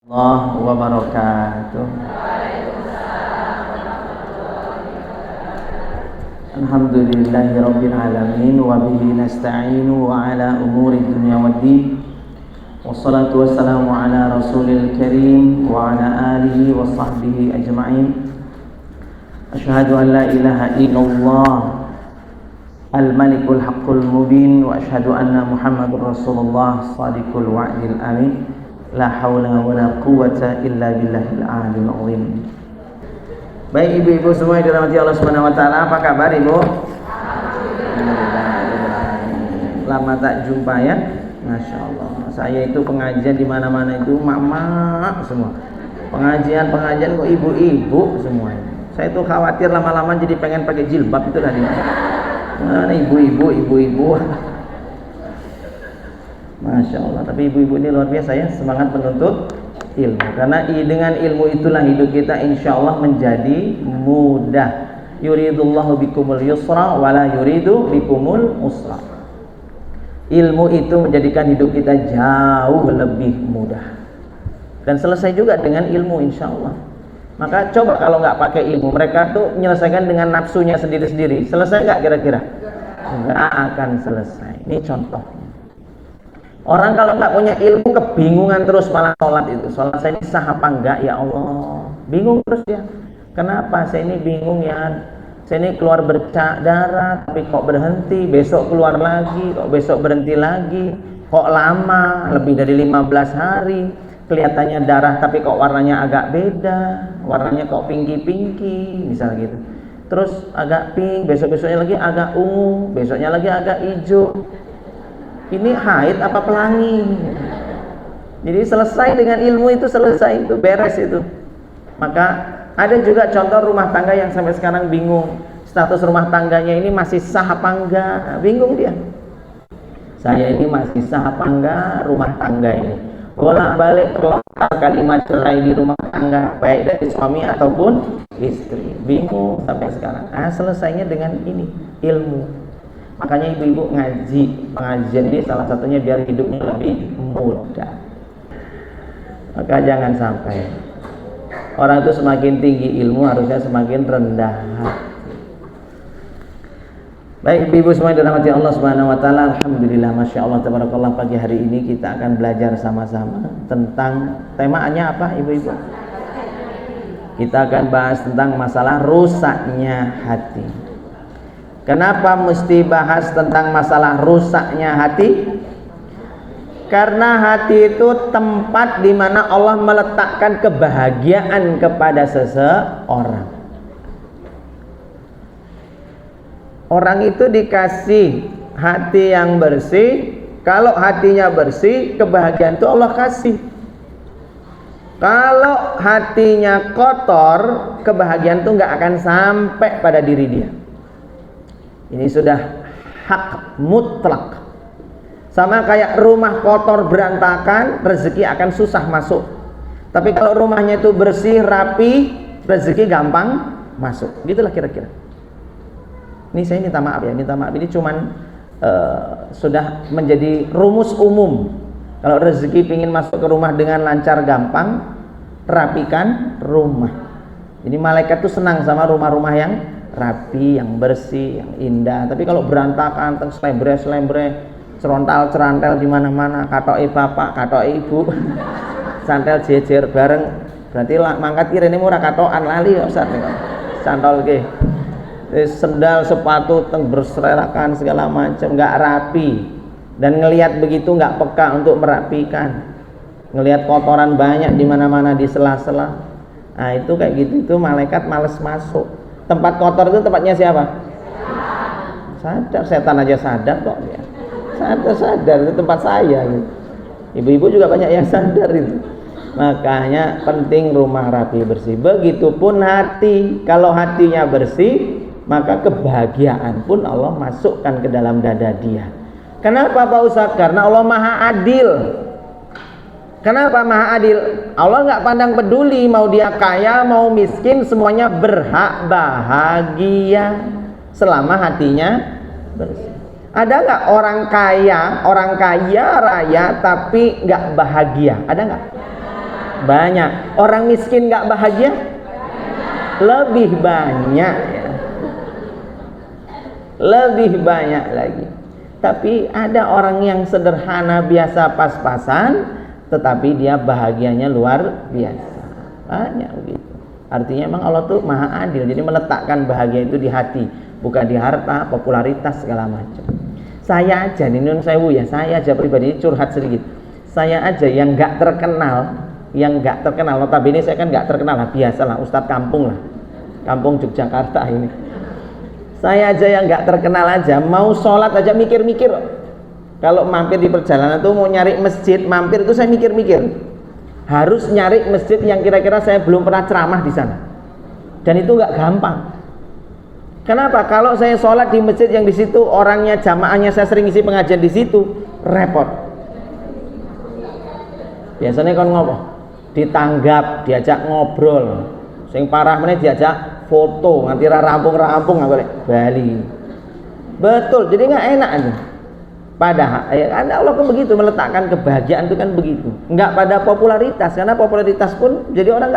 Allah wabarakatuh. Alhamdulillahi rabbil alamin wa bihi nasta'inu wa ala umuri dunya waddin. Wassalatu wassalamu ala rasulil karim wa ala alihi wa sahbihi ajma'in. Asyhadu an la ilaha illallah al-malikul haqqul mubin wa asyhadu anna muhammadur rasulullah shadiqul wa'dil amin. La haula wala quwwata illa billahil aliyil azim. Baik ibu-ibu semua yang dirahmati Allah Subhanahu wa taala, apa kabar Ibu? Lama tak jumpa ya. Masya Allah. Saya itu pengajian di mana-mana itu mak-mak semua. Pengajian kok ibu-ibu semuanya. Saya itu khawatir lama-lama jadi pengen pakai jilbab itu tadi. Mana ibu-ibu. Masya Allah, tapi ibu-ibu ini luar biasa ya, semangat menuntut ilmu. Karena dengan ilmu itulah hidup kita insya Allah menjadi mudah. Yuridullahu bikumul yusra wala yuridu bikumul usra. Ilmu itu menjadikan hidup kita jauh lebih mudah. Dan selesai juga dengan ilmu insya Allah. Maka coba kalau nggak pakai ilmu, mereka tuh menyelesaikan dengan nafsunya sendiri-sendiri. Selesai nggak kira-kira? Nggak akan selesai. Ini contohnya. Orang kalau nggak punya ilmu kebingungan terus malah sholat itu. Sholat saya ini sah apa enggak ya Allah? Bingung terus dia. Kenapa saya ini bingung ya? Saya ini keluar bercak darah tapi kok berhenti, besok keluar lagi, kok besok berhenti lagi, kok lama, lebih dari 15 hari. Kelihatannya darah tapi kok warnanya agak beda, warnanya kok pinky-pinky, misalnya gitu. Terus agak pink, besok-besoknya lagi agak ungu, besoknya lagi agak hijau. Ini haid apa pelangi? Jadi selesai dengan ilmu itu, selesai itu, beres itu. Maka ada juga contoh rumah tangga yang sampai sekarang bingung status rumah tangganya ini masih sah apa enggak, bingung dia. Saya ini masih sah apa enggak rumah tangga ini, bolak-balik terlontar kalimat cerai di rumah tangga baik dari suami ataupun istri, bingung sampai sekarang. Selesainya dengan ini, ilmu. Makanya ibu-ibu ngaji, pengajian ini salah satunya biar hidupnya lebih mudah. Maka jangan sampai orang itu semakin tinggi ilmu harusnya semakin rendah hati. Baik ibu-ibu semua yang dirahmati Allah Subhanahu wa taala, alhamdulillah masya Allah tabarakallah, pagi hari ini kita akan belajar sama-sama tentang temaannya apa ibu-ibu? Kita akan bahas tentang masalah rusaknya hati. Kenapa mesti bahas tentang masalah rusaknya hati? Karena hati itu tempat di mana Allah meletakkan kebahagiaan kepada seseorang. Orang itu dikasih hati yang bersih. Kalau hatinya bersih, kebahagiaan itu Allah kasih. Kalau hatinya kotor, kebahagiaan itu nggak akan sampai pada diri dia. Ini sudah hak mutlak. Sama kayak rumah kotor berantakan, rezeki akan susah masuk. Tapi kalau rumahnya itu bersih, rapi, rezeki gampang masuk. Gitulah kira-kira. Ini saya minta maaf ya, ini cuman sudah menjadi rumus umum. Kalau rezeki ingin masuk ke rumah dengan lancar gampang, rapikan rumah. Jadi malaikat tuh senang sama rumah-rumah yang rapi, yang bersih, yang indah. Tapi kalau berantakan, selembre, cerontal-cerantel di mana-mana, katoke bapak, katoke ibu, santel jejer bareng, berarti mangkat irene ora katokan lali kok Ustaz niku. Cantolke. Sendal, sepatu teng berserakan segala macam, enggak rapi. Dan ngelihat begitu enggak peka untuk merapikan. Ngelihat kotoran banyak di mana-mana di sela-sela. Nah, itu kayak gitu itu malaikat males masuk. Tempat kotor itu tempatnya siapa? Sadar, setan aja sadar kok ya. Sadar itu tempat saya gitu. Ibu-ibu juga banyak yang sadar itu. Makanya penting rumah rapi bersih. Begitupun hati. Kalau hatinya bersih, maka kebahagiaan pun Allah masukkan ke dalam dada dia. Kenapa Pak Ustadz? Karena Allah Maha Adil. Kenapa Maha Adil? Allah nggak pandang peduli mau dia kaya mau miskin, semuanya berhak bahagia selama hatinya bersih. Ada nggak orang kaya raya tapi nggak bahagia? Ada nggak? Banyak. Orang miskin nggak bahagia? Lebih banyak ya. Lebih banyak lagi. Tapi ada orang yang sederhana biasa pas-pasan, tetapi dia bahagianya luar biasa. Banyak begitu. Artinya memang Allah tuh maha adil. Jadi meletakkan bahagia itu di hati, bukan di harta, popularitas segala macam. Saya aja nih Nun Sewu ya, saya aja pribadi curhat sedikit. Saya aja yang nggak terkenal, notabene saya kan nggak terkenal lah, biasalah Ustadz kampung lah, kampung Yogyakarta ini. Saya aja yang nggak terkenal aja, mau sholat aja mikir-mikir. Kalau mampir di perjalanan tuh mau nyari masjid, mampir itu saya mikir-mikir. Harus nyari masjid yang kira-kira saya belum pernah ceramah di sana. Dan itu nggak gampang. Kenapa? Kalau saya sholat di masjid yang di situ orangnya jamaahnya saya sering isi pengajian di situ, repot. Biasanya kan ngopo? Ditanggap, diajak ngobrol. Sing parah meneh diajak foto, nganti rampung-rampung nggak boleh Bali. Betul, jadi nggak enak aja. Padahal ya, Allah kan begitu meletakkan kebahagiaan itu kan begitu. Nggak pada popularitas, karena popularitas pun jadi orang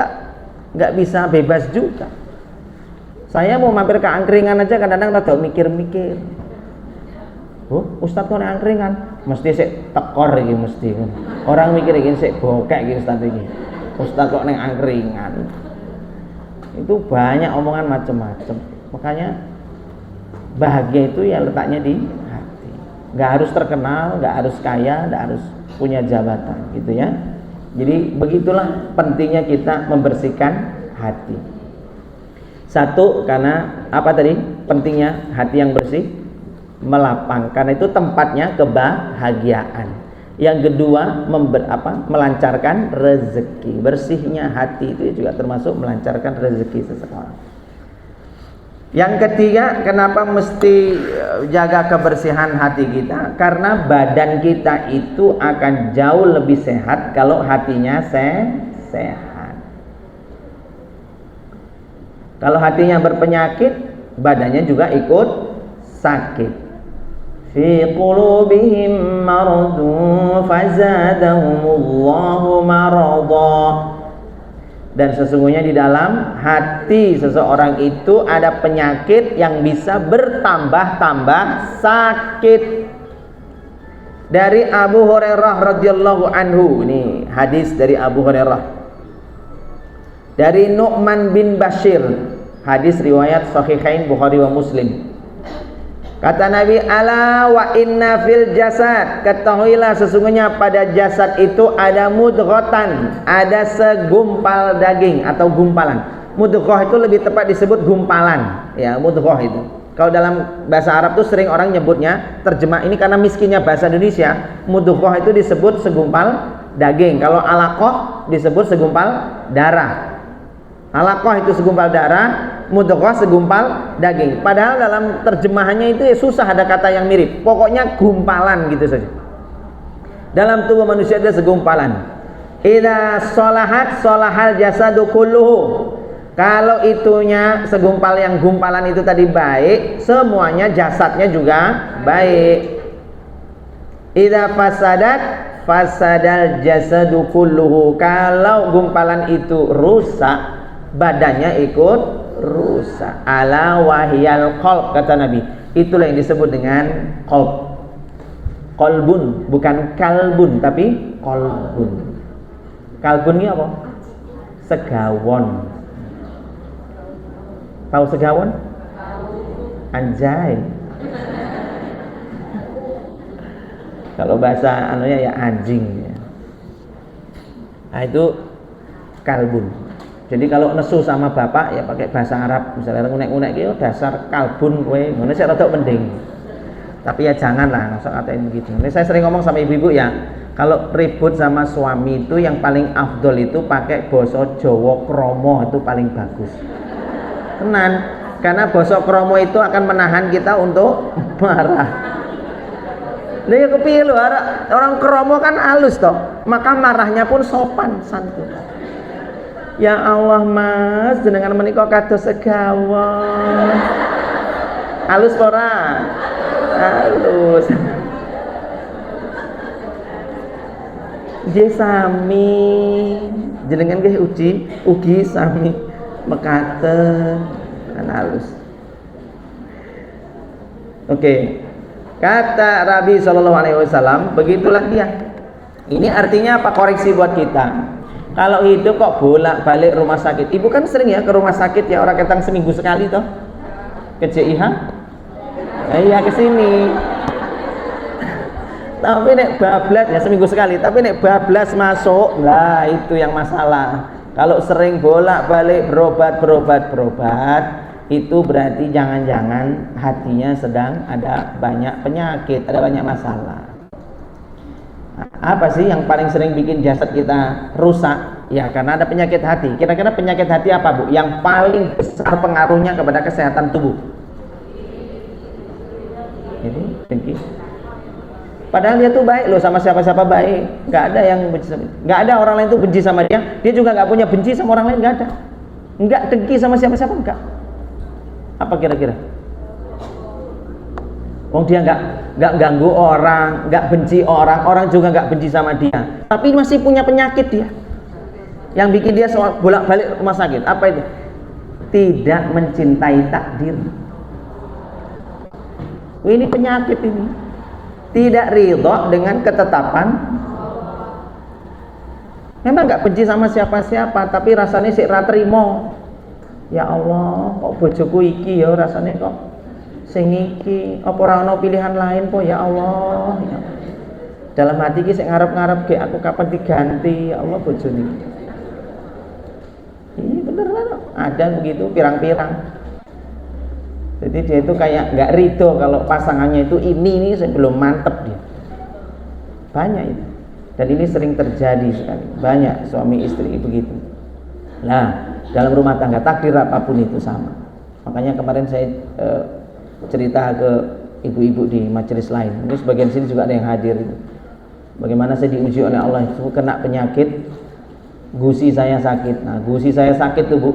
nggak bisa bebas juga. Saya mau mampir ke angkringan aja kadang-kadang rada mikir-mikir. Oh, Ustadz kok nek angkringan mesti sik tekor iki mesti. Orang mikir iki sik bokek iki Ustadz iki. Ustadz kok nek angkringan. Itu banyak omongan macam-macam. Makanya bahagia itu ya letaknya di hati. Nggak harus terkenal, nggak harus kaya, nggak harus punya jabatan gitu ya. Jadi begitulah pentingnya kita membersihkan hati. Satu, karena apa tadi pentingnya hati yang bersih? Melapangkan, itu tempatnya kebahagiaan. Yang kedua, melancarkan rezeki. Bersihnya hati itu juga termasuk melancarkan rezeki seseorang. Yang ketiga, kenapa mesti jaga kebersihan hati kita? Karena badan kita itu akan jauh lebih sehat kalau hatinya sehat. Kalau hatinya berpenyakit, badannya juga ikut sakit. Fi qulubihim maradun fazadahumullahu marada. Dan sesungguhnya di dalam hati seseorang itu ada penyakit yang bisa bertambah-tambah sakit. Dari Abu Hurairah radhiyallahu anhu, ini hadis dari Abu Hurairah. Dari Nu'man bin Bashir, hadis riwayat Sahihain Bukhari wa Muslim. Kata Nabi, ala wa inna fil jasad, ketahuilah sesungguhnya pada jasad itu ada mudghatan, ada segumpal daging atau gumpalan. Mudghah itu lebih tepat disebut gumpalan, ya mudghah itu. Kalau dalam bahasa Arab tuh sering orang nyebutnya, terjemah ini karena miskinnya bahasa Indonesia, mudghah itu disebut segumpal daging. Kalau alaqah disebut segumpal darah. Alaqah itu segumpal darah, mudghah segumpal daging. Padahal dalam terjemahannya itu ya susah ada kata yang mirip. Pokoknya gumpalan gitu saja. Dalam tubuh manusia ada segumpalan. Idza sholahat sholahal jasadu kulluhu. Kalau itunya segumpal yang gumpalan itu tadi baik, semuanya jasadnya juga baik. Idza fasadat fasadal jasadu kulluhu. Kalau gumpalan itu rusak, badannya ikut rusak. Ala wahyal qalb, kata Nabi. Itulah yang disebut dengan qalb. Qalbun, bukan kalbun tapi qalbun. Kalbun ini apa? Segawon. Tahu segawon? Anjay. Kalau bahasa anunya ya anjing ya. Nah itu kalbun. Jadi kalau nesu sama bapak ya pakai bahasa Arab, misalnya ngunek-ngunek gitu dasar kalbun kowe, ngono sik rada mending. Tapi ya janganlah masa katain begitu. Ini saya sering ngomong sama ibu-ibu ya, kalau ribut sama suami itu yang paling afdol itu pakai basa Jawa kromo, itu paling bagus. Tenan, karena basa kromo itu akan menahan kita untuk marah. Lah ya kepiye lho, orang kromo kan halus toh, maka marahnya pun sopan santun. Ya Allah Mas, jenengan menika kados segawon. Halus ora? Halus. Nggih sami jenengan nggih ugi sami mekaten halus. Oke. Kata Nabi Shallallahu Alaihi Wasallam, begitulah dia. Ini artinya apa? Koreksi buat kita. Kalau hidup kok bolak-balik rumah sakit. Ibu kan sering ya ke rumah sakit ya, orang ketang seminggu sekali toh. Ke CIH? Iya ke sini. Tapi nek bablas ya seminggu sekali. Tapi nek bablas masuk, lah itu yang masalah. Kalau sering bolak-balik berobat, itu berarti jangan-jangan hatinya sedang ada banyak penyakit, ada banyak masalah. Apa sih yang paling sering bikin jasad kita rusak? Ya karena ada penyakit hati. Kira-kira penyakit hati apa, Bu? Yang paling besar pengaruhnya kepada kesehatan tubuh? Ini dengki. Padahal dia tuh baik loh, sama siapa-siapa baik. Nggak ada yang benci sama dia. Nggak ada orang lain tuh benci sama dia. Dia juga nggak punya benci sama orang lain, nggak ada. Nggak dengki sama siapa-siapa, nggak. Apa kira-kira? Wong dia nggak ganggu orang, nggak benci orang, orang juga nggak benci sama dia. Tapi masih punya penyakit dia. Yang bikin dia bolak-balik rumah sakit. Apa itu? Tidak mencintai takdir. Ini penyakit ini. Tidak ridho dengan ketetapan. Memang nggak benci sama siapa-siapa, tapi rasanya sik ra trimo. Ya Allah, kok bojoku iki ya rasanya kok sing iki, apa ora ana pilihan lain po ya Allah. Ya. Dalam hati ki sik ngarep-ngarep ge aku kapan diganti ya Allah bojone. Ini bener kan? Ada begitu pirang-pirang. Jadi dia itu kayak nggak ridho kalau pasangannya itu ini saya belum mantep dia. Banyak itu. Dan ini sering terjadi sekali. Banyak suami istri begitu. Nah, dalam rumah tangga takdir apapun itu sama. Makanya kemarin saya cerita ke ibu-ibu di majelis lain. Ini sebagian sini juga ada yang hadir. Bagaimana saya diuji oleh Allah itu kena penyakit gusi saya sakit. Nah, gusi saya sakit tuh Bu.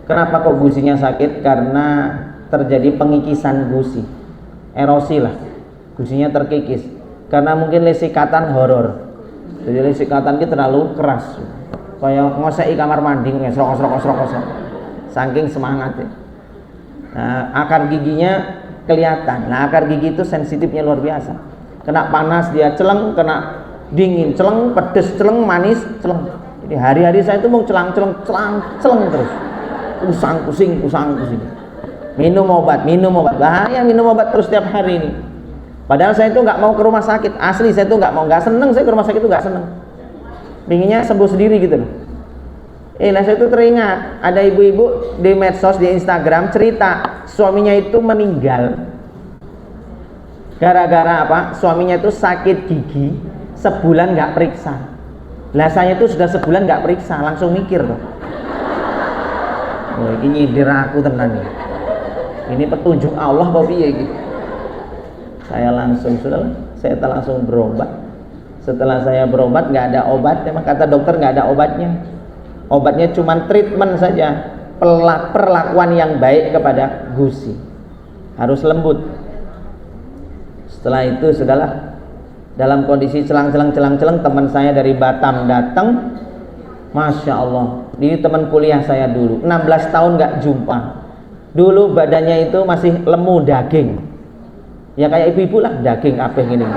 Kenapa kok gusinya sakit? Karena terjadi pengikisan gusi, erosi lah, gusinya terkikis. Karena mungkin lesikatan horor. Jadi lesikatan itu terlalu keras. Kayak ngoseki kamar mandi, ngesrok. Saking semangatnya. Nah, akar giginya kelihatan. Nah, akar gigi itu sensitifnya luar biasa. Kena panas dia celeng, kena dingin celeng, pedes celeng, manis celeng. Jadi hari-hari saya itu mau celeng terus. Pusing. Minum obat. Bahaya minum obat terus setiap hari ini. Padahal saya itu nggak mau ke rumah sakit. Asli saya itu nggak seneng. Saya ke rumah sakit itu nggak seneng. Pinginnya sembuh sendiri gitu loh. Nah saya itu teringat ada ibu-ibu di medsos, di Instagram cerita suaminya itu meninggal gara-gara apa? Suaminya itu sakit gigi sebulan nggak periksa. Lah saya itu sudah sebulan nggak periksa, langsung mikir loh. Oh, ini nyindir aku tenan nih. Ini petunjuk Allah apa piye gitu. Saya langsung berobat. Setelah saya berobat nggak ada obat, memang kata dokter nggak ada obatnya. Obatnya cuma treatment saja, perlakuan yang baik kepada gusi. Harus lembut. Setelah itu sudahlah dalam kondisi celang teman saya dari Batam datang. Masya Allah, ini teman kuliah saya dulu 16 tahun nggak jumpa. Dulu badannya itu masih lemu daging. Ya kayak ibu-ibu lah, daging apa gini.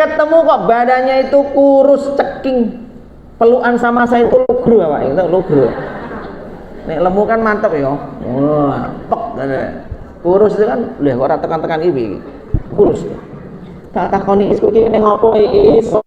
Ketemu kok badannya itu kurus ceking. Pelukan sama saya itu lugru Pak, itu lugru. Nek lemu kan mantep ya. Wah, pek. Kurus itu kan, lha kok ora tekan-tekan iki. Kurus. Tak takoni isku ki ning opo iso.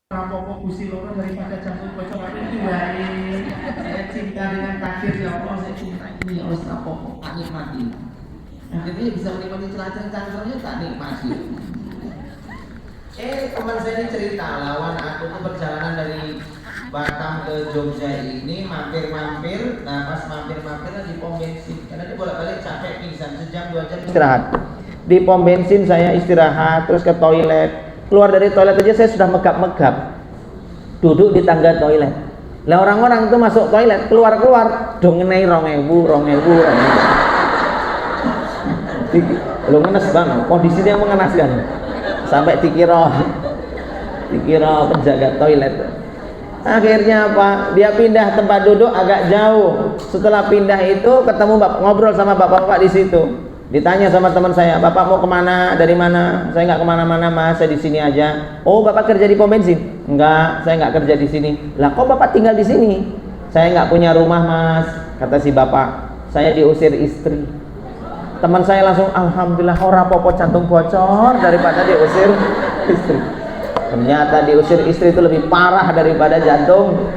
Rampok gusi loro daripada jantung bocor itu wae. Saya cinta dengan takdir ya Allah, saya cinta ini ya Allah rampok tak nikmati. Akhirnya bisa menikmati celah-celahnya tak nikmati. Teman saya ini cerita lawan aku tuh perjalanan dari Batam ke Jogja ini mampir-mampir. Nah pas mampir-mampir di pom bensin karena dia bolak-balik capek pingsan sejam 2 jam istirahat. Di pom bensin saya istirahat terus ke toilet. Keluar dari toilet aja saya sudah megap-megap. duduk di tangga toilet. Lah orang-orang itu masuk toilet, keluar-keluar dong ngenai 2000. Lo ngenes banget, kondisinya mengenaskan. Sampai dikira penjaga toilet. Akhirnya apa? Dia pindah tempat duduk agak jauh. Setelah pindah itu ketemu ngobrol sama bapak-bapak di situ. Ditanya sama teman saya, "Bapak mau kemana? Dari mana?" "Saya nggak kemana-mana mas, saya di sini aja." "Oh, bapak kerja di pom bensin?" "Enggak, saya nggak kerja di sini." "Lah kok bapak tinggal di sini?" "Saya nggak punya rumah mas," kata si bapak. "Saya diusir istri." Teman saya langsung, "Alhamdulillah, ora apa-apa jantung bocor daripada diusir istri." Ternyata diusir istri itu lebih parah daripada jantung.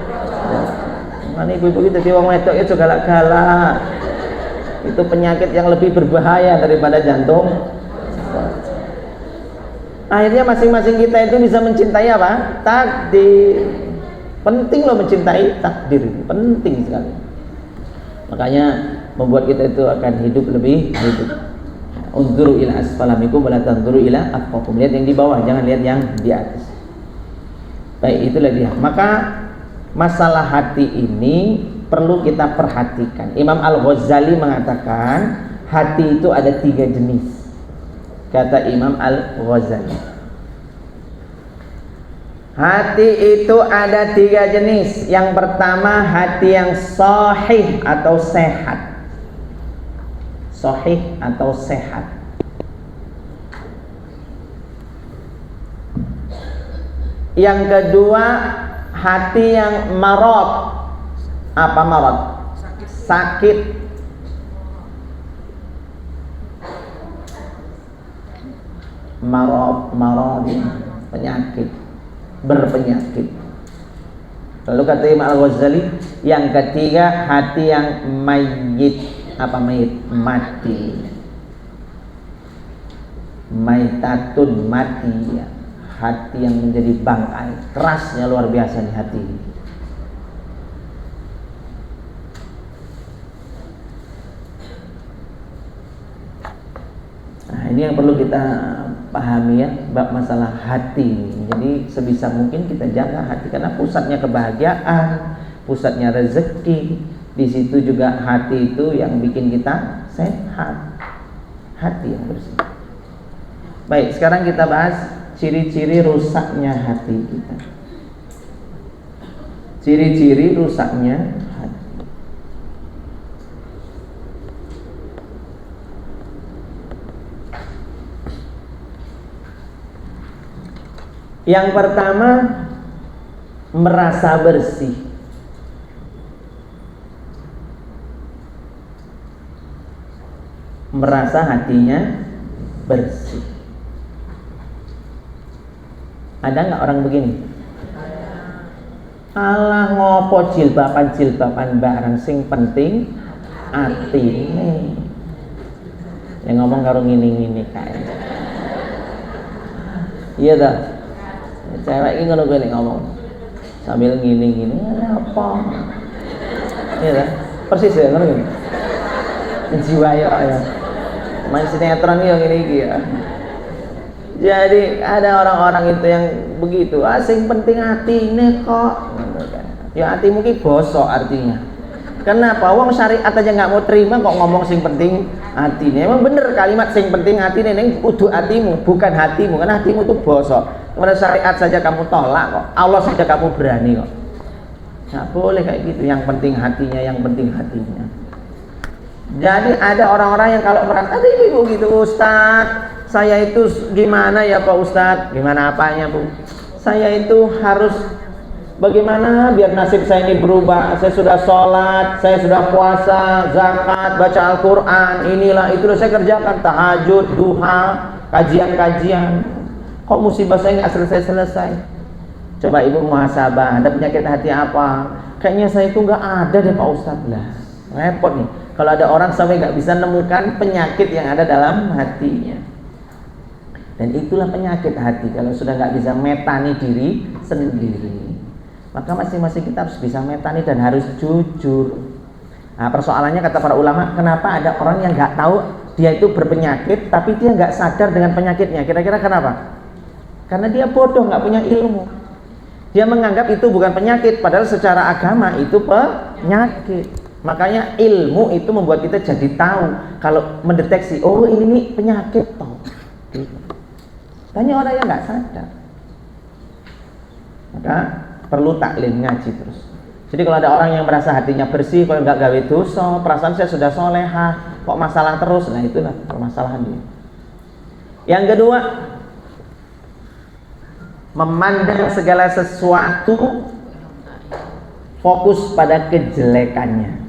Mana ibu-ibu itu wong wedok itu galak-galak. Itu penyakit yang lebih berbahaya daripada jantung. Akhirnya masing-masing kita itu bisa mencintai apa? Takdir. Penting loh mencintai takdir, penting sekali. Makanya membuat kita itu akan hidup lebih hidup. Unzuru ila asfala minkum wa la tanzuru ila afqakum. Lihat yang di bawah, jangan lihat yang di atas. Baik, itulah dia. Maka masalah hati ini perlu kita perhatikan. Imam Al-Ghazali mengatakan hati itu ada 3 jenis. Kata Imam Al-Ghazali, hati itu ada 3 jenis. Yang pertama hati yang sahih atau sehat. Sahih atau sehat. Yang kedua hati yang marad. Apa marad? Sakit. Marad penyakit, berpenyakit. Lalu kata Imam Al-Ghazali, yang ketiga hati yang mayyit. Apa mayit? Mati. Maitatun, mati ya. Hati yang menjadi bangkai. Kerasnya luar biasa nih hati. Nah, ini yang perlu kita pahami ya, bab masalah hati. Jadi sebisa mungkin kita jaga hati, karena pusatnya kebahagiaan, pusatnya rezeki. Di situ juga hati itu yang bikin kita sehat. Hati yang bersih. Baik, sekarang kita bahas ciri-ciri rusaknya hati kita. Ciri-ciri rusaknya hati. Yang pertama, merasa bersih. Merasa hatinya bersih. Ada nggak orang begini? Alah ngopo jilbaban barang, sing penting atine. Yang ngomong karo ngini-ngini kae. Iya dah. Cewek ini ngono kuwi ngomong sambil ngini-ngini, apa? Iya dah. Persis ya ngono gini. Jiwa ya. Main sinetron yang ini ya. Jadi ada orang-orang itu yang begitu, sing penting hatine kok. Ya hatimu ki bosok artinya. Kenapa? Wong syariat aja nggak mau terima kok ngomong sing penting hatine. Emang bener kalimat sing penting hatine ning kudu hatimu, bukan hatimu, karena hatimu tuh bosok. Kepada syariat saja kamu tolak kok. Allah saja kamu berani kok. Nggak boleh kayak gitu. Yang penting hatinya, yang penting hatinya. Jadi ada orang-orang yang kalau merasa ada ibu gitu, Ustaz, saya itu gimana ya Pak Ustaz? Gimana apanya Bu? Saya itu harus bagaimana biar nasib saya ini berubah? Saya sudah sholat, saya sudah puasa, zakat, baca Al-Quran, inilah itu saya kerjakan, tahajud, duha, kajian-kajian. Kok musibah saya nggak selesai-selesai? Coba ibu muhasabah, ada penyakit hati apa? Kayaknya saya itu nggak ada deh Pak Ustaz. Lah, repot nih. Kalau ada orang sampai nggak bisa nemukan penyakit yang ada dalam hatinya. Dan itulah penyakit hati, kalau sudah nggak bisa metani diri sendiri. Maka masing-masing kita harus bisa metani dan harus jujur. Nah, persoalannya kata para ulama, kenapa ada orang yang nggak tahu dia itu berpenyakit, tapi dia nggak sadar dengan penyakitnya? Kira-kira kenapa? Karena dia bodoh, nggak punya ilmu. Dia menganggap itu bukan penyakit, padahal secara agama itu penyakit. Makanya ilmu itu membuat kita jadi tahu kalau mendeteksi, oh ini nih penyakit toh. Banyak orang yang nggak sadar. Maka perlu taklim, ngaji terus. Jadi kalau ada orang yang merasa hatinya bersih, kalau nggak gawe dosa, perasaan saya sudah solehah, kok masalah terus, nah itulah permasalahan dia. Yang kedua, memandang segala sesuatu fokus pada kejelekannya.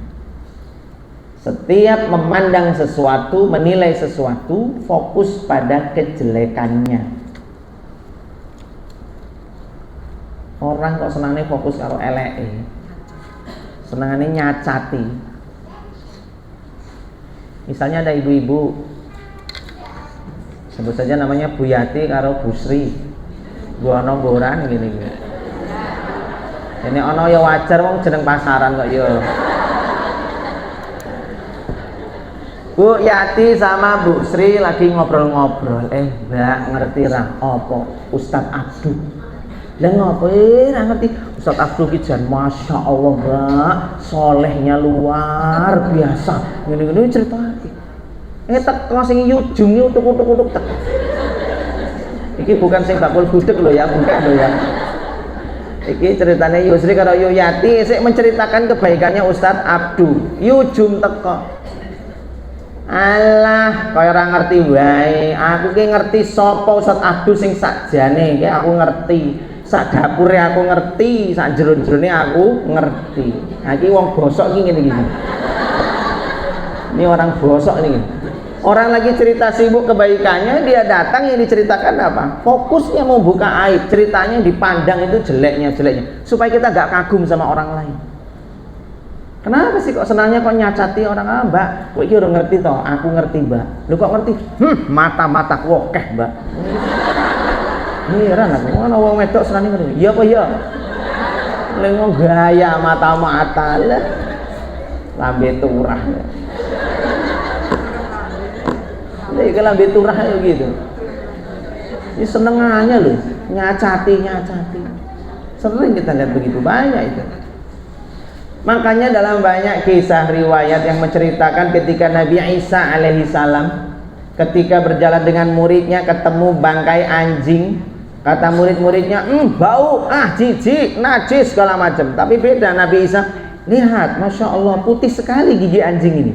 Setiap memandang sesuatu, menilai sesuatu, fokus pada kejelekannya. Orang kok senangnya fokus karo eleke, senangnya nyacati. Misalnya ada ibu-ibu, sebut saja namanya Bu Yati karo Bu Sri, gua ono boran gini. Ini ono ya wajar wong jeneng pasaran kok ya. Bu Yati sama Bu Sri lagi ngobrol-ngobrol. Mbak ngerti ra apa Ustadz Abdul? Lah ngopo ra ngerti Ustadz Abdul ki jan masyaallah, Mbak, solehnya luar biasa. Ngene-ngene ceritake. Tak sing yujung utuk-utuk tek. Iki bukan sing bakul gudeg lho ya, bukan lho ya. Iki ceritanya Yusri karo Yuyati sik menceritakan kebaikannya Ustadz Abdul. Yujum teko. Alah, kaya ora ngerti wae. Aku ki ngerti sapa Ustadz Abdul sing sakjane, ki aku ngerti. Sak dapure aku ngerti, sak jero-jerone aku ngerti. Nah iki wong bosok iki ngene iki. Ini orang bosok nih. Orang lagi cerita sibuk kebaikannya, dia datang yang diceritakan apa? Fokusnya mau buka aib, ceritanya dipandang itu jeleknya, supaya kita gak kagum sama orang lain. Kenapa sih kok senangnya kok nyacati orang? Mbak, kok iki udah ngerti toh? Aku ngerti, Mbak. Lu kok ngerti? Mata-mata wokeh, Mbak. Heran aku, ana wong wedok senane ngono. Iya apa ya? Lengo gaya mata-mata lah. Lambe turah. Ini kalau ambil turah gitu. Ini senengannya loh, nyacati. Sering kita lihat begitu, banyak itu. Makanya dalam banyak kisah riwayat yang menceritakan ketika Nabi Isa alaihi salam ketika berjalan dengan muridnya ketemu bangkai anjing, kata murid-muridnya, bau, jijik, najis segala macam. Tapi beda Nabi Isa, lihat, masya Allah putih sekali gigi anjing ini.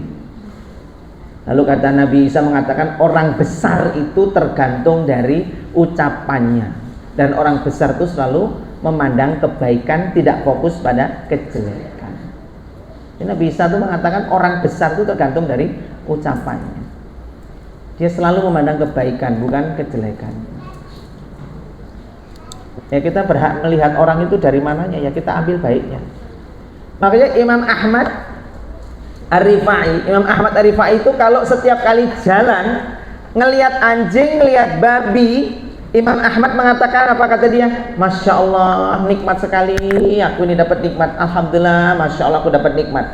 Lalu kata Nabi Isa mengatakan orang besar itu tergantung dari ucapannya, dan orang besar itu selalu memandang kebaikan, tidak fokus pada kejelekan. Jadi Nabi Isa itu mengatakan orang besar itu tergantung dari ucapannya. Dia selalu memandang kebaikan, bukan kejelekan. Ya kita berhak melihat orang itu dari mananya, ya kita ambil baiknya. Makanya Imam Ahmad Ar-Rifai itu kalau setiap kali jalan ngelihat anjing, ngelihat babi, Imam Ahmad mengatakan apa kata dia? Masya Allah, nikmat sekali aku ini dapat nikmat. Alhamdulillah, Masya Allah aku dapat nikmat.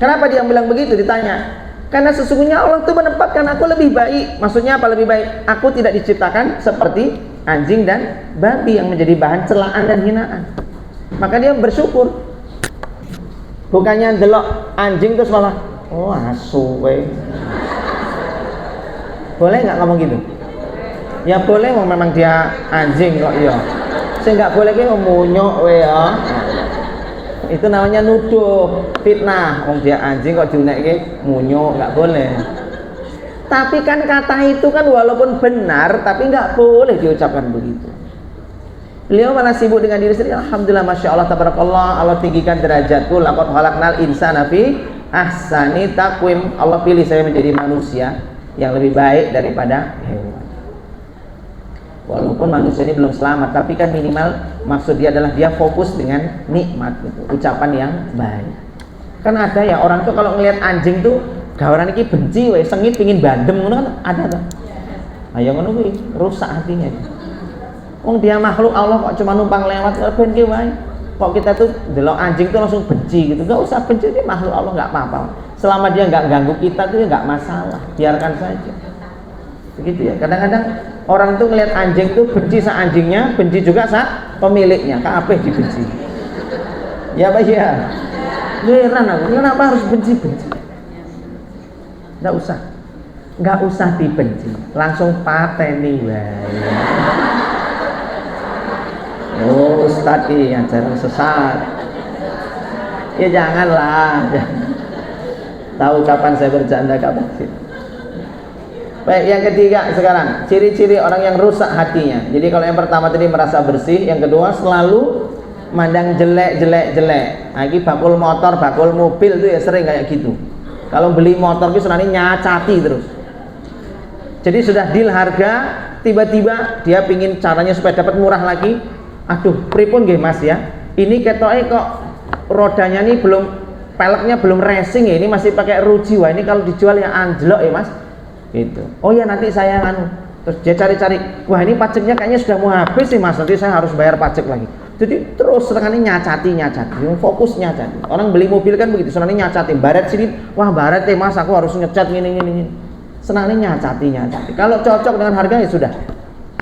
Kenapa dia bilang begitu? Ditanya. Karena sesungguhnya Allah itu menempatkan aku lebih baik. Maksudnya apa lebih baik? Aku tidak diciptakan seperti anjing dan babi yang menjadi bahan celaan dan hinaan. Maka dia bersyukur. Bukannya delok anjing terus malah asu we. Boleh nggak ngomong gitu? Ya boleh, memang dia anjing kok ya. Saya nggak boleh ki munyok we ya. Itu namanya nuduh, fitnah. Wong dia anjing kok diunekke munyok, nggak boleh. Tapi kan kata itu kan walaupun benar tapi nggak boleh diucapkan begitu. Beliau malah sibuk dengan diri sendiri. Alhamdulillah, Masya Allah, tabarakallah, Allah tinggikan derajatku. Laqad khalaqnal insana fi ahsani taqwim. Allah pilih saya menjadi manusia yang lebih baik daripada hewan. Walaupun manusia ini belum selamat, tapi kan minimal maksud dia adalah dia fokus dengan nikmat gitu, ucapan yang baik. Kan ada ya orang tuh kalau ngelihat anjing tuh gawaran iki benci wae, sengit pengin bandem ngono kan ada tuh. Ayo ngono kuwi rusak hatinya. Wong dia makhluk Allah kok cuma numpang lewat ben ki wae. Kok kita tuh delok anjing tuh langsung benci gitu. Enggak usah benci, dia makhluk Allah, enggak apa-apa. Selama dia enggak ganggu kita tuh enggak masalah, biarkan saja. Begitu ya. Kadang-kadang orang tuh ngelihat anjing tuh benci sa anjingnya, benci juga sa pemiliknya, kabeh dibenci. Ya Pak ya. Heran aku, kenapa harus benci-benci? Nggak usah dibenci, langsung pateni wae. Oh Ustadz ini ajaran sesat. Ya janganlah. Tahu kapan saya bercanda, kapan sih. Baik, yang ketiga sekarang, ciri-ciri orang yang rusak hatinya. Jadi kalau yang pertama tadi merasa bersih, yang kedua selalu mandang jelek. Nah, ini bakul motor, bakul mobil tuh ya sering kayak gitu. Kalau beli motor itu senangnya nyacati terus. Jadi sudah deal harga, tiba-tiba dia pingin caranya supaya dapat murah lagi. Aduh, pripun nggih Mas ya? Ini ketoke kok rodanya nih belum, peleknya belum racing ya, ini masih pakai ruji. Wah, ini kalau dijual ya anjlok ya Mas. Gitu. Oh ya nanti saya terus dia cari-cari. Wah, ini pajaknya kayaknya sudah mau habis sih Mas. Nanti saya harus bayar pajak lagi. Jadi terus senangnya nyacati, fokus nyacati. Orang beli mobil kan begitu, senangnya nyacati. Baret sini, wah baret Mas, aku harus ngecat gini. Senangnya nyacati. Kalau cocok dengan harga ya sudah.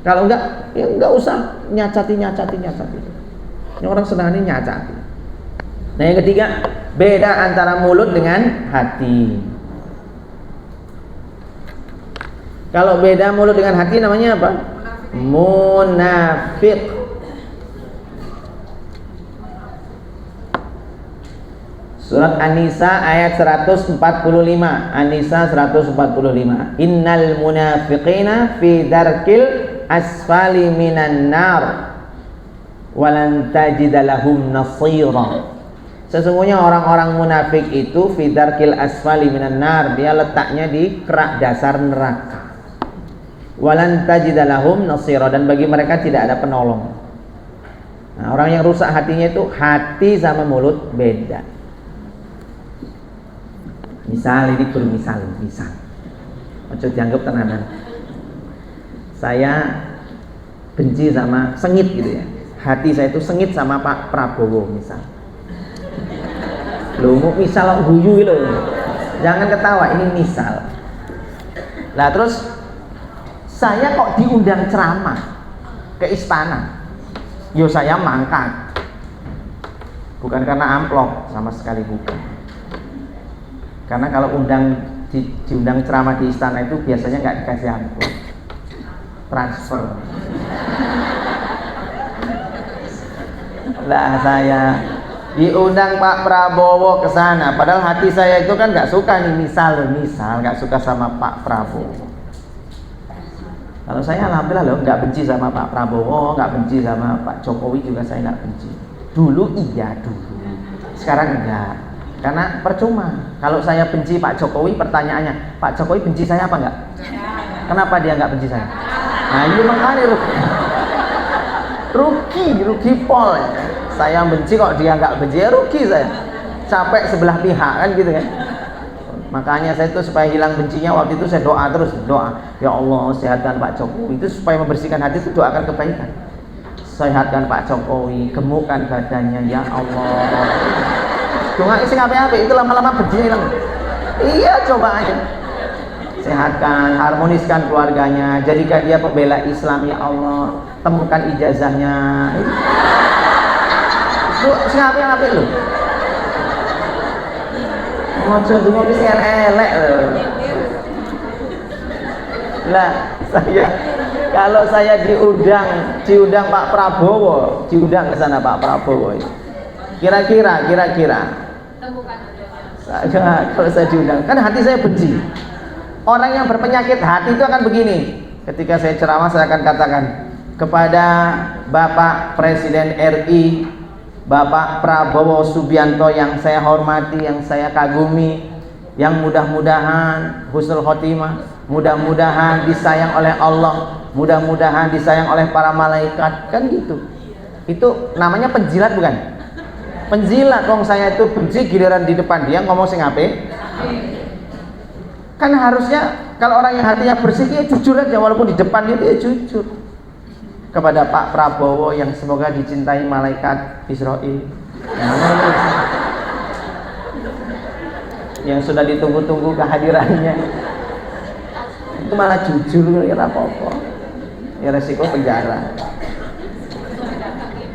Kalau enggak, ya enggak usah nyacati. Ini orang senangnya nyacati. Nah yang ketiga, beda antara mulut dengan hati. Kalau beda mulut dengan hati namanya apa? Munafik. Surat An-Nisa ayat 145. An-Nisa 145. Innal munafiqina fi darkil asfali minan nar walan tajida lahum nasira. Sesungguhnya orang-orang munafik itu fi darkil asfali minan nar, dia letaknya di kerak dasar neraka. Walan tajida lahum nasira, dan bagi mereka tidak ada penolong. Nah, orang yang rusak hatinya itu hati sama mulut beda. Misal ini bermisal, ojo dianggap tenanan. Saya benci sama sengit gitu ya. Hati saya itu sengit sama Pak Prabowo misal. Loh, misal guyu loh. Jangan ketawa, ini misal. Lah terus saya kok diundang ceramah ke istana. Yo saya mangkat. Bukan karena amplop, sama sekali bukan. Karena kalau diundang ceramah di istana itu biasanya nggak dikasih amplop, transfer. Lah saya diundang Pak Prabowo ke sana, padahal hati saya itu kan nggak suka nih, misal nggak suka sama Pak Prabowo. Kalau saya alhamdulillah loh, nggak benci sama Pak Prabowo, nggak benci sama Pak Jokowi juga saya nggak benci. Dulu iya dulu, sekarang enggak. Karena percuma. Kalau saya benci Pak Jokowi, pertanyaannya, Pak Jokowi benci saya apa enggak? Kenapa dia enggak benci saya? Nah ini makanya rugi pol. Saya benci kok dia enggak benci, ya rugi saya. Capek sebelah pihak kan gitu kan. Makanya saya itu supaya hilang bencinya, waktu itu saya doa terus, ya Allah sehatkan Pak Jokowi. Itu supaya membersihkan hati itu doakan kebaikan. Sehatkan Pak Jokowi, gemukkan badannya ya Allah. Doa isi ngapain itu lama-lama bencinya hilang. Iya, coba aja. Sehatkan, harmoniskan keluarganya, jadikan dia pembela Islam ya Allah. Temukan ijazahnya. Itu ngapain lu? Ngojo dungo wis elek lho. Lah, kalau saya diundang Pak Prabowo, diundang ke sana Pak Prabowo. Kira-kira kalau saya diundang, kan hati saya benci. Orang yang berpenyakit hati itu akan begini. Ketika saya ceramah saya akan katakan kepada Bapak Presiden RI, Bapak Prabowo Subianto yang saya hormati, yang saya kagumi, yang mudah-mudahan husnul khotimah, mudah-mudahan disayang oleh Allah, mudah-mudahan disayang oleh para malaikat, kan gitu. Itu namanya penjilat bukan? Penjilat. Wong saya itu benci, giliran di depan dia ngomong sing ape. Kan harusnya kalau orang yang hatinya bersih ya jujur aja, walaupun di depan dia jujur. Kepada Pak Prabowo yang semoga dicintai malaikat Israel, yang sudah ditunggu-tunggu kehadirannya, itu malah jujur, ya apa-apa, ya resiko penjara.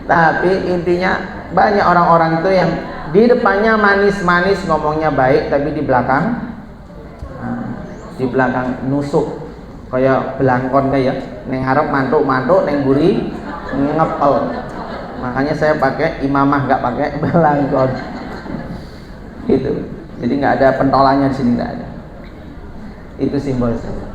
Tapi intinya banyak orang-orang itu yang di depannya manis-manis, ngomongnya baik, tapi di belakang nusuk kayak belangkon kayak neng harap mantuk-mantuk, neng buri ngepel. Makanya saya pakai imamah, nggak pakai belangkon gitu. Jadi nggak ada pentolannya di sini, nggak ada. Itu simbol saya.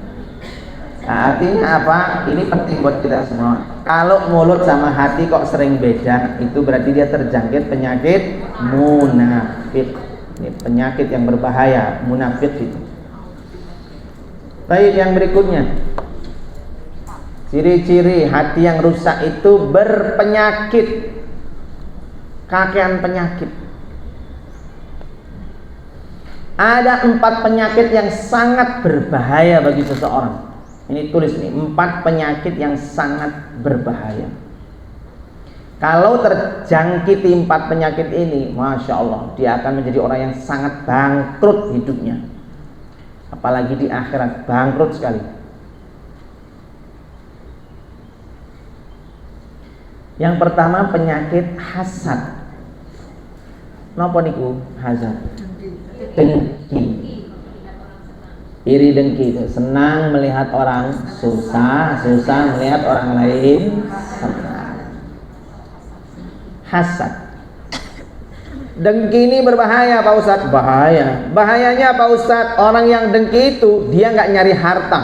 Nah, artinya apa? Ini penting buat kita semua. Kalau mulut sama hati kok sering beda, itu berarti dia terjangkit penyakit munafik. Ini penyakit yang berbahaya, munafik itu. Baik, yang berikutnya. Ciri-ciri hati yang rusak itu berpenyakit. Kakean penyakit. Ada 4 penyakit yang sangat berbahaya bagi seseorang. Ini tulis nih, 4 penyakit yang sangat berbahaya. Kalau terjangkiti 4 penyakit ini, Masya Allah, dia akan menjadi orang yang sangat bangkrut hidupnya. Apalagi di akhirat, bangkrut sekali. Yang pertama, penyakit hasad. Napa niku hasad? Dengki. Iri dengki itu, senang melihat orang susah, susah melihat orang lain senang. Hasad. Dengki ini berbahaya Pak Ustadz. Bahaya. Bahayanya Pak Ustadz, orang yang dengki itu dia nggak nyari harta,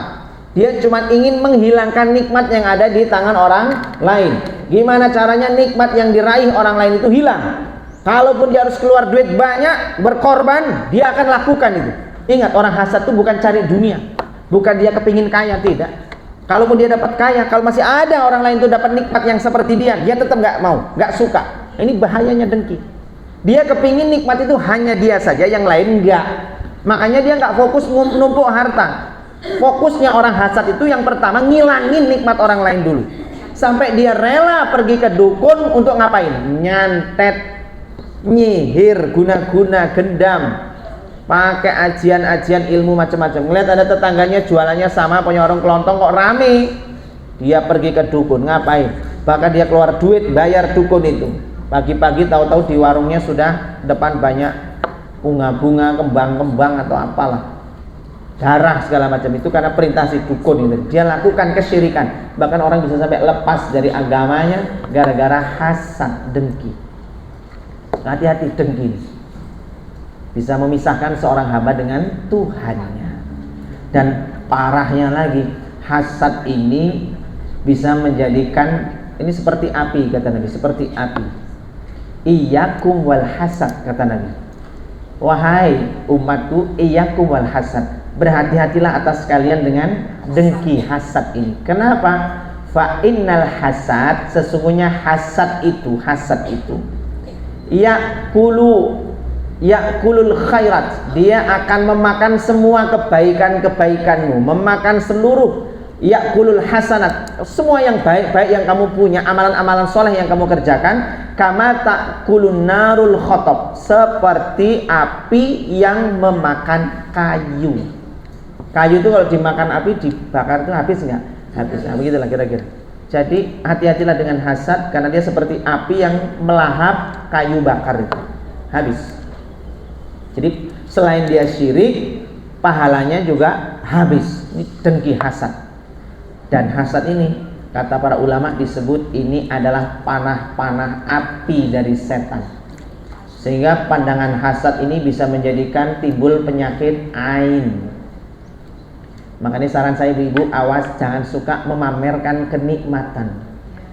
dia cuma ingin menghilangkan nikmat yang ada di tangan orang lain. Gimana caranya nikmat yang diraih orang lain itu hilang? Kalaupun dia harus keluar duit banyak, berkorban, dia akan lakukan itu. Ingat, orang hasad itu bukan cari dunia, bukan dia kepingin kaya, tidak. Kalaupun dia dapat kaya, kalau masih ada orang lain itu dapat nikmat yang seperti dia tetap nggak mau, nggak suka. Ini bahayanya dengki. Dia kepingin nikmat itu hanya dia saja, yang lain nggak. Makanya dia nggak fokus numpuk harta. Fokusnya orang hasad itu yang pertama ngilangin nikmat orang lain dulu. Sampai dia rela pergi ke dukun untuk ngapain? Nyantet, nyihir, guna-guna, gendam, pakai ajian-ajian ilmu macam-macam. Ngeliat ada tetangganya jualannya sama punya orang kelontong kok rame, dia pergi ke dukun. Ngapain? Bahkan dia keluar duit bayar dukun itu. Pagi-pagi tahu-tahu di warungnya sudah depan banyak bunga-bunga, kembang-kembang atau apalah, darah segala macam. Itu karena perintah si dukun itu. Dia lakukan kesyirikan. Bahkan orang bisa sampai lepas dari agamanya gara-gara hasad, dengki. Hati-hati, dengki bisa memisahkan seorang hamba dengan Tuhannya. Dan parahnya lagi, hasad ini bisa menjadikan, ini seperti api kata Nabi, seperti api. Iyyakum wal hasad kata Nabi. Wahai umatku, iyyakum wal hasad, berhati-hatilah atas kalian dengan dengki, hasad ini. Kenapa? Fa innal hasad, sesungguhnya hasad itu ya'kulul khairat, dia akan memakan semua kebaikan-kebaikanmu, memakan seluruh ya'kulul hasanat, semua yang baik-baik yang kamu punya, amalan-amalan soleh yang kamu kerjakan. Kama ta'kulun narul khotob, seperti api yang memakan kayu. Kayu itu kalau dimakan api, dibakar itu habis nggak? Habis. Nah, begitulah kira-kira. Jadi hati-hatilah dengan hasad, karena dia seperti api yang melahap kayu bakar itu. Habis. Jadi selain dia syirik, pahalanya juga habis. Ini dengki, hasad. Dan hasad ini, kata para ulama, disebut ini adalah panah-panah api dari setan. Sehingga pandangan hasad ini bisa menjadikan timbul penyakit ain. Makanya saran saya ibu-ibu, awas jangan suka memamerkan kenikmatan.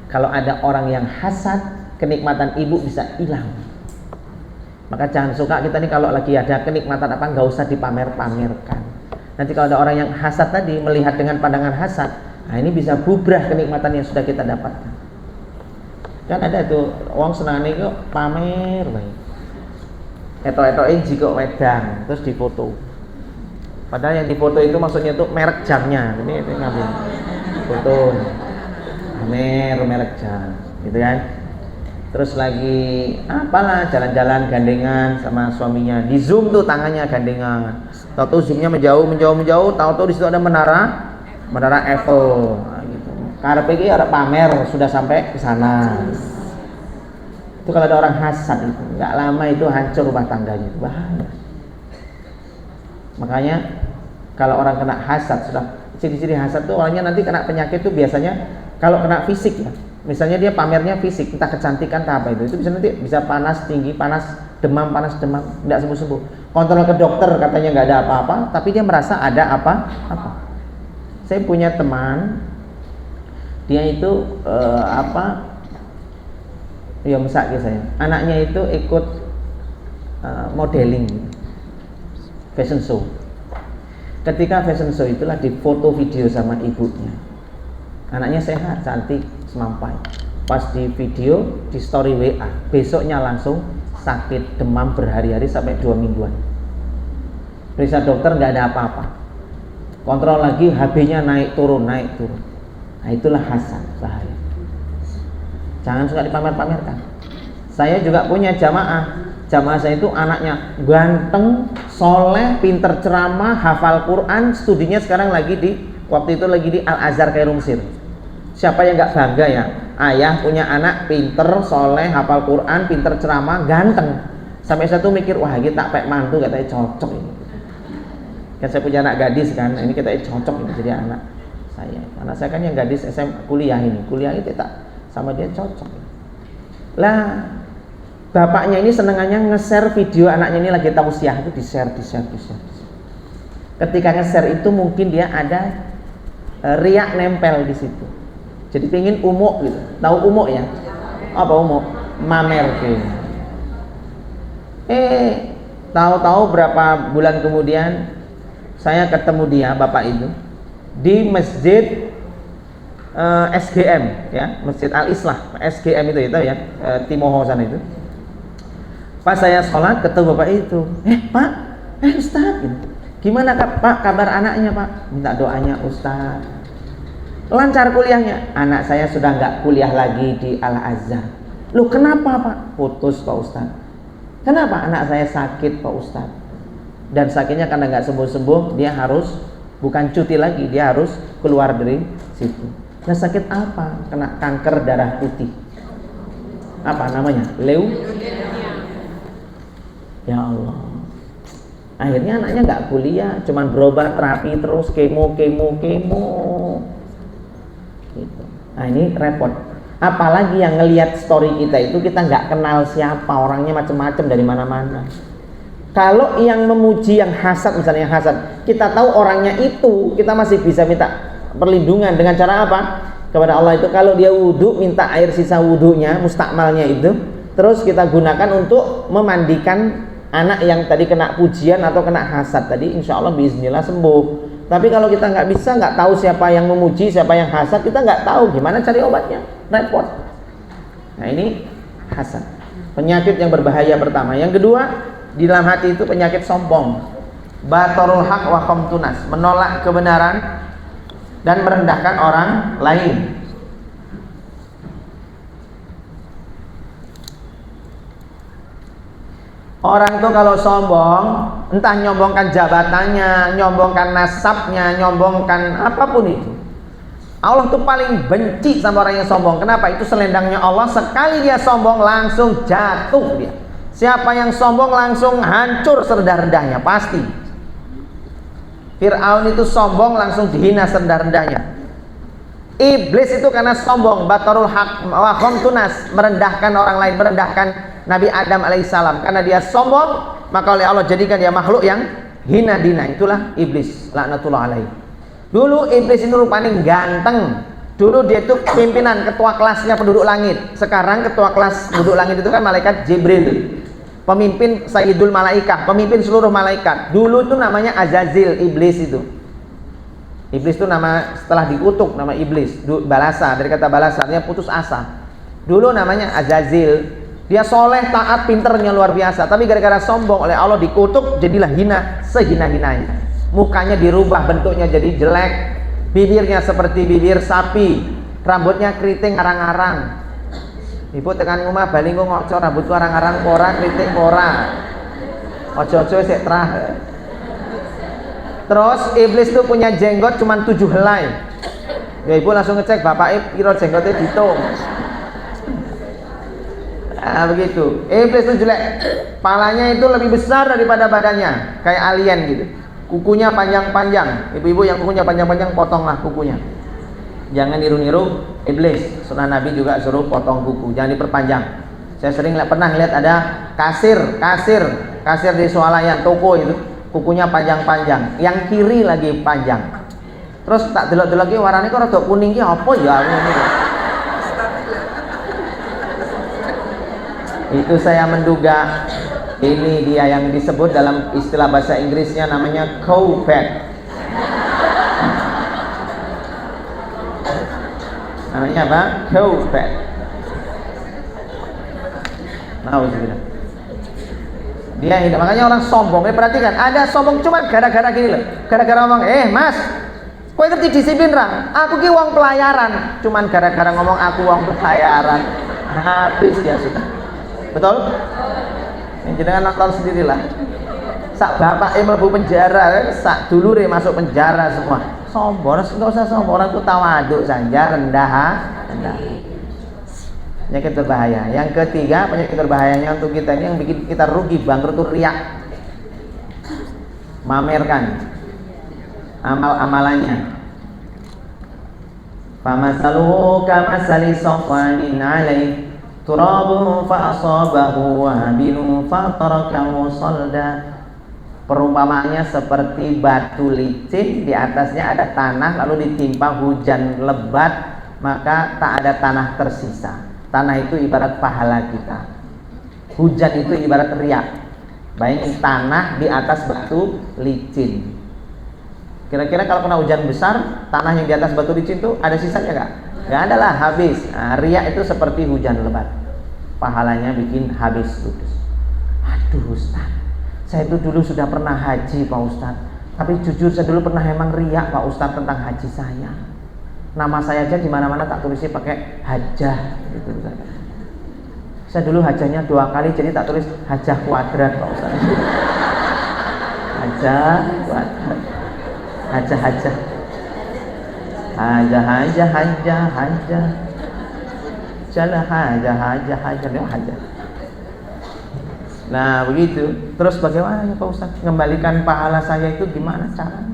Kalau ada orang yang hasad, kenikmatan ibu bisa hilang. Maka jangan suka kita nih kalau lagi ada kenikmatan apa, nggak usah dipamer-pamerkan. Nanti kalau ada orang yang hasad tadi, melihat dengan pandangan hasad, nah ini bisa bubrah kenikmatan yang sudah kita dapatkan. Kan ada tuh wong senane kok pamer bae. Etok-etoke jiko wedang terus difoto. Padahal yang difoto itu maksudnya tuh merek jamnya. Ini ngambil foto. Merek jam, gitu kan. Terus lagi apalah jalan-jalan gandengan sama suaminya. Di zoom tuh tangannya gandengan. Tahu-tahu zoomnya menjauh, tahu-tahu di situ ada menara Eiffel. Nah, gitu. Karep iki arep pamer sudah sampai ke sana. Itu kalau ada orang hasad itu, nggak lama itu hancur rumah tangganya, itu bahaya. Makanya kalau orang kena hasad, sudah ciri-ciri hasad tuh orangnya nanti kena penyakit tuh biasanya kalau kena fisik ya. Misalnya dia pamernya fisik, entah kecantikan entah apa itu bisa nanti bisa panas tinggi, panas demam, nggak sembuh-sembuh. Kontrol ke dokter katanya nggak ada apa-apa, tapi dia merasa ada apa-apa. Saya punya teman, dia itu ya misalnya saya, anaknya itu ikut modeling, fashion show. Ketika fashion show itulah difoto video sama ibunya. Anaknya sehat, cantik, semampai. Pas di video, di story WA, besoknya langsung sakit, demam berhari-hari sampai 2 mingguan. Periksa dokter nggak ada apa-apa. Kontrol lagi, HB-nya naik turun. Nah itulah hasad, bahaya. Jangan suka dipamer-pamerkan. Saya juga punya jamaah saya itu anaknya ganteng, soleh, pinter ceramah, hafal Quran, studinya sekarang waktu itu lagi di Al-Azhar Kairo Mesir. Siapa yang nggak bangga ya? Ayah punya anak pinter, soleh, hafal Quran, pinter ceramah, ganteng. Sampai saya tuh mikir, wah kita pek mantu katanya cocok ini. Kan saya punya anak gadis kan, ini kita cocok ini jadi anak saya. Anak saya kan yang gadis SM kuliah itu tak sama dia cocok. Lah bapaknya ini senengannya nge-share video anaknya ini lagi tausiah, itu di-share. Ketika nge-share itu mungkin dia ada riak nempel di situ. Jadi pengen umuk gitu. Tahu umuk ya? Apa umuk? Mamer gitu. Tahu-tahu berapa bulan kemudian saya ketemu dia, bapak itu di masjid SGM ya, Masjid Al-Islah, SGM itu ya, Timoho sana itu. Pas saya sholat ketemu bapak itu, Pak, Ustaz, gimana Pak kabar anaknya Pak? Minta doanya Ustaz. Lancar kuliahnya? Anak saya sudah nggak kuliah lagi di Al-Azhar. Loh kenapa Pak? Putus Pak Ustaz. Kenapa? Anak saya sakit Pak Ustaz. Dan sakitnya karena nggak sembuh-sembuh, dia harus bukan cuti lagi, dia harus keluar dari situ. Nah sakit apa? Kena kanker darah putih. Apa namanya? Ya Allah. Akhirnya anaknya nggak kuliah, cuman berobat terapi terus, kemo. Gitu. Nah ini repot. Apalagi yang ngelihat story kita itu kita nggak kenal siapa orangnya, macam-macam dari mana-mana. Kalau yang memuji, yang hasad misalnya yang hasad, kita tahu orangnya itu, kita masih bisa minta perlindungan dengan cara apa? Kepada Allah itu kalau dia wudhu, minta air sisa wudhunya, mustakmalnya itu, terus kita gunakan untuk memandikan anak yang tadi kena pujian atau kena hasad tadi, insya Allah bismillah sembuh. Tapi kalau kita nggak bisa, nggak tahu siapa yang memuji, siapa yang hasad, kita nggak tahu gimana cari obatnya, repot. Nah ini hasad, penyakit yang berbahaya pertama. Yang kedua, di dalam hati itu penyakit sombong, batarul haq wa khamtunas, menolak kebenaran dan merendahkan orang lain. Orang itu kalau sombong, entah nyombongkan jabatannya, nyombongkan nasabnya, nyombongkan apapun itu, Allah tuh paling benci sama orang yang sombong. Kenapa? Itu selendangnya Allah, sekali dia sombong langsung jatuh dia. Siapa yang sombong langsung hancur serendah-rendahnya, pasti. Fir'aun itu sombong langsung dihina serendah-rendahnya. Iblis itu karena sombong, batarul haq wa khamtunas, merendahkan orang lain, merendahkan Nabi Adam alaihissalam. Karena dia sombong, maka oleh Allah jadikan dia makhluk yang hina dina. Itulah iblis, laknatullah alaihi. Dulu iblis itu rupanya ganteng. Dulu dia itu pimpinan, ketua kelasnya penduduk langit. Sekarang ketua kelas penduduk langit itu kan malaikat Jibril, pemimpin Sayyidul Malaikah, pemimpin seluruh malaikat. Dulu itu namanya Azazil, iblis itu. Iblis itu nama setelah dikutuk, nama iblis. Balasa, dari kata balasa artinya putus asa. Dulu namanya Azazil. Dia soleh, taat, pinternya luar biasa. Tapi gara-gara sombong oleh Allah dikutuk, jadilah hina, sehina-hinanya. Mukanya dirubah bentuknya jadi jelek, bibirnya seperti bibir sapi, rambutnya keriting arang-arang. Ibu tekan rumah baling ngocor rambutku arang-arang pora, keriting pora. Ojo-ojo sik trah. Terus iblis itu punya jenggot cuma 7 helai. Ya ibu langsung ngecek bapak piro jenggote ditung. Nah, begitu. Iblis itu jelek. Palanya itu lebih besar daripada badannya, kayak alien gitu. Kukunya panjang-panjang. Ibu-ibu yang kukunya panjang-panjang, potonglah kukunya. Jangan niru-niru iblis. Sunnah Nabi juga suruh potong kuku, jangan diperpanjang. Saya sering pernah lihat ada kasir di swalayan toko itu, kukunya panjang-panjang. Yang kiri lagi panjang. Terus tak delok-delok iki warnane kok rada kuning ki apa ya ngono. Itu saya menduga ini dia yang disebut dalam istilah bahasa Inggrisnya namanya cowpad. Namanya apa? Cowpad. Nauzubillah. Dia hidup, makanya orang sombong. Perhatikan, ada sombong cuma gara-gara gini loh. Gara-gara ngomong, Mas, kowe ngerti disiplin ra? Aku ki wong pelayaran. Cuman gara-gara ngomong aku wong pelayaran, habis ya sudah. Betul? Ini jenengan nonton sendirilah. Sak bapake mlebu penjara, sak dulure masuk penjara semua. Sombong, enggak usah sombong, orang itu tawaduk saja, rendah. Penyakit berbahaya. Yang ketiga, penyakit berbahayanya untuk kita ini yang bikin kita rugi, bangkrut itu riak. Mamerkan amal-amalannya. Famasaluhu kamasali safwanin alaih turabuhu fa'asabahu wabilun fatarakahu salda. Perumpamaannya seperti batu licin, di atasnya ada tanah lalu ditimpa hujan lebat, maka tak ada tanah tersisa. Tanah itu ibarat pahala kita. Hujan itu ibarat riak. Bayangin tanah di atas batu licin. Kira-kira kalau kena hujan besar, tanah yang di atas batu licin itu ada sisanya nggak? Nggak ada lah, habis. Nah, riak itu seperti hujan lebat. Pahalanya bikin habis ludes. Aduh Ustaz, saya itu dulu sudah pernah haji Pak Ustaz. Tapi jujur saya dulu pernah emang riak Pak Ustaz tentang haji saya. Nama saya aja di mana-mana tak tulisnya pakai hajah gitu. Saya dulu hajahnya 2 kali, jadi tak tulis hajah kuadrat Pak Ustaz. Hajah kuadrat. Hajah. Jalah hajah. Nah begitu. Terus bagaimana ya Pak Ustaz? Mengembalikan pahala saya itu gimana caranya?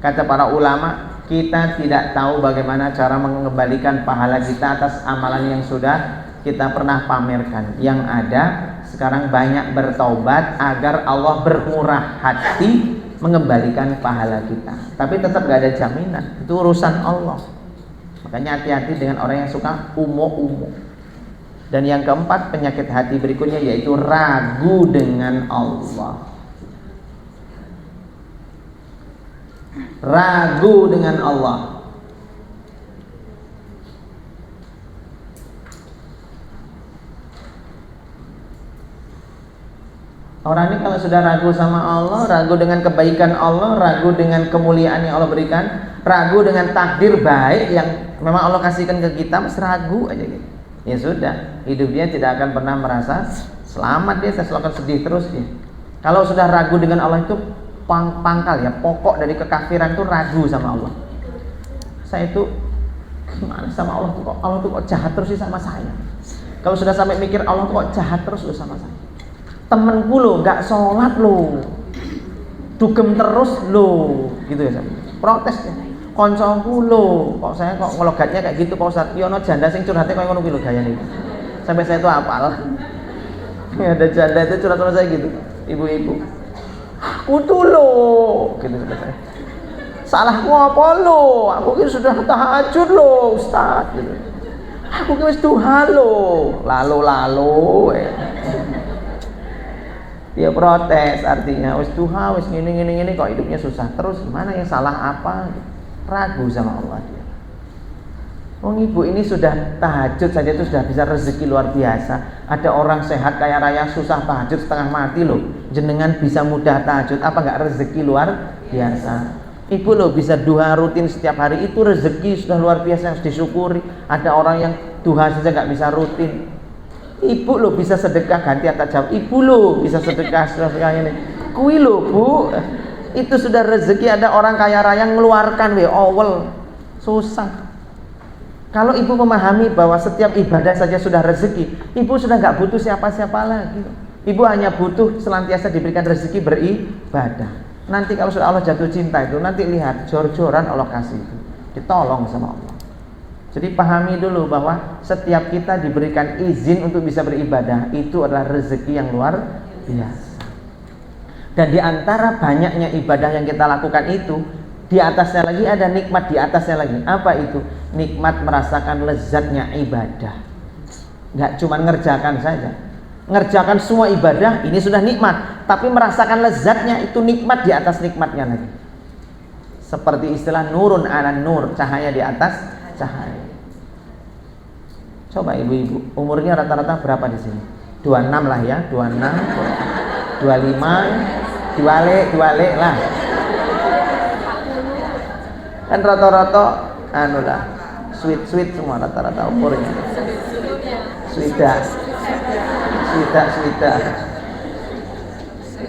Kata para ulama, kita tidak tahu bagaimana cara mengembalikan pahala kita atas amalan yang sudah kita pernah pamerkan. Yang ada sekarang banyak bertaubat agar Allah bermurah hati mengembalikan pahala kita. Tapi tetap gak ada jaminan, itu urusan Allah. Makanya hati-hati dengan orang yang suka umo-umo. Dan yang keempat, penyakit hati berikutnya yaitu ragu dengan Allah. Ragu dengan Allah. Orang ini kalau sudah ragu sama Allah, ragu dengan kebaikan Allah, ragu dengan kemuliaan yang Allah berikan, ragu dengan takdir baik yang memang Allah kasihkan ke kita, masih ragu aja gitu. Ya sudah, hidup dia tidak akan pernah merasa selamat, dia selalu akan sedih terus dia. Kalau sudah ragu dengan Allah itu pangkal ya, pokok dari kekafiran itu ragu sama Allah. Saya itu gimana sama Allah tuh, Allah tuh kok jahat terus sih sama saya. Kalau sudah sampai mikir Allah tuh kok jahat terus loh sama saya. Temenku lo nggak sholat lo, dugem terus lo, gitu ya saya. Protes ya. Koncoku lo, kok saya kok ngelogatnya kayak gitu Pak Ustadz. Yono janda sing curhatnya kayak ngono gitu gaya nih. Sampai saya itu apal. Ya, ada janda itu curhat sama saya gitu, ibu-ibu. Aku tuh lo, gitu sampai saya. Salahku apa lo? Aku kira sudah tahajud lo, Ustadz. Gitu. Aku kira duha lo, lalu. Dia protes, artinya wis duha, wis gini kok hidupnya susah terus, gimana yang salah apa? Ragu sama Allah dia. Wong ibu ini sudah tahajud saja itu sudah bisa rezeki luar biasa. Ada orang sehat kaya raya susah tahajud setengah mati loh. Jenengan bisa mudah tahajud, apa enggak rezeki luar biasa? Ibu loh bisa duha rutin setiap hari, itu rezeki sudah luar biasa, harus disyukuri. Ada orang yang duha saja enggak bisa rutin. Ibu lo bisa sedekah ganti atau jawab. Ibu lo bisa sedekah ini. Kui lo bu, itu sudah rezeki. Ada orang kaya raya ngeluarkan awal susah. Kalau ibu memahami bahwa setiap ibadah saja sudah rezeki, ibu sudah nggak butuh siapa-siapa lagi. Ibu hanya butuh senantiasa diberikan rezeki beribadah. Nanti kalau sudah Allah jatuh cinta itu, nanti lihat jor-joran Allah kasih itu, ditolong sama Allah. Jadi pahami dulu bahwa setiap kita diberikan izin untuk bisa beribadah, itu adalah rezeki yang luar biasa. Dan di antara banyaknya ibadah yang kita lakukan itu, di atasnya lagi ada nikmat di atasnya lagi. Apa itu? Nikmat merasakan lezatnya ibadah. Nggak cuma ngerjakan saja. Ngerjakan semua ibadah, ini sudah nikmat. Tapi merasakan lezatnya, itu nikmat di atas nikmatnya lagi. Seperti istilah nurun ala nur, cahaya di atas cahaya. Coba ibu-ibu, umurnya rata-rata berapa di sini? 26 lah ya, 26, 25, diwale lah. Kan rata-rata anu lah, sweet semua rata-rata umurnya. Swida.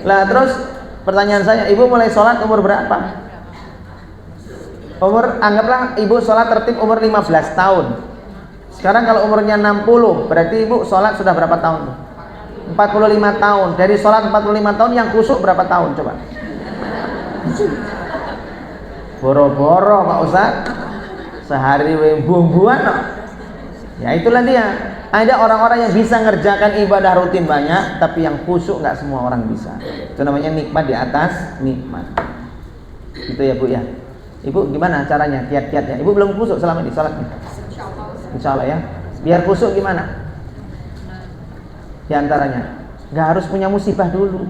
Lah terus pertanyaan saya, ibu mulai sholat umur berapa? Anggaplah ibu sholat tertib umur 15 tahun. Sekarang kalau umurnya 60, berarti ibu sholat sudah berapa tahun? 45 tahun. Dari sholat 45 tahun yang khusyuk berapa tahun coba? Boro-boro Pak Ustaz, sehari buang-buang no. Ya itulah dia. Ada orang-orang yang bisa ngerjakan ibadah rutin banyak, tapi yang khusyuk nggak semua orang bisa. Itu namanya nikmat di atas nikmat. Itu ya Bu ya. Ibu gimana caranya kiat-kiatnya? Ibu belum khusyuk selama di sholatnya? Insya Allah ya. Biar khusyuk gimana? Di antaranya, nggak harus punya musibah dulu.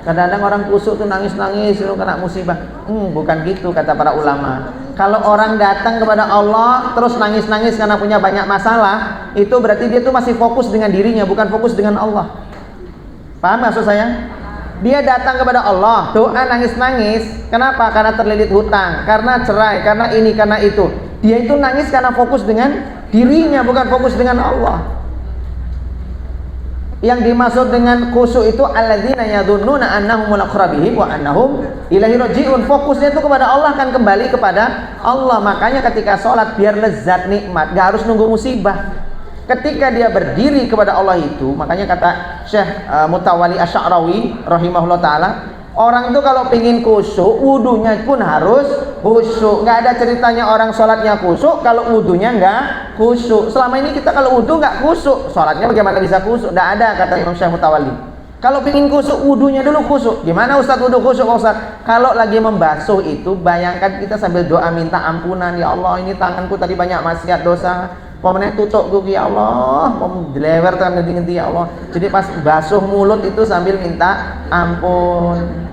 Kadang-kadang orang khusyuk tuh nangis-nangis itu kena musibah. Bukan gitu kata para ulama. Kalau orang datang kepada Allah terus nangis-nangis karena punya banyak masalah, itu berarti dia tuh masih fokus dengan dirinya, bukan fokus dengan Allah. Paham maksud saya? Dia datang kepada Allah, doa nangis-nangis. Kenapa? Karena terlilit hutang, karena cerai, karena ini, karena itu. Dia itu nangis karena fokus dengan dirinya, bukan fokus dengan Allah. Yang dimaksud dengan khusyuk itu alladzina yadhunnuna annahum mulaqu rabbihim wa annahum ilaihi raji'un. Fokusnya itu kepada Allah, kan kembali kepada Allah. Makanya ketika sholat biar lezat nikmat, gak harus nunggu musibah. Ketika dia berdiri kepada Allah itu, makanya kata Syekh Mutawalli Asy'arawi rahimahullah taala, orang itu kalau pingin khusyuk, wudunya pun harus khusyuk. Nggak ada ceritanya orang sholatnya khusyuk kalau wudunya nggak khusyuk. Selama ini kita kalau wudu nggak khusyuk, sholatnya bagaimana bisa khusyuk? Nggak ada kata Imam Syekh Mutawalli. Kalau pingin khusyuk, wudunya dulu khusyuk. Gimana Ustaz wudu khusyuk Ustaz? Kalau lagi membasuh itu, bayangkan kita sambil doa minta ampunan. Ya Allah, ini tanganku tadi banyak maksiat dosa. Pemenang tutukku ya Allah, lewer kan ngendi ya Allah. Jadi pas basuh mulut itu sambil minta ampun.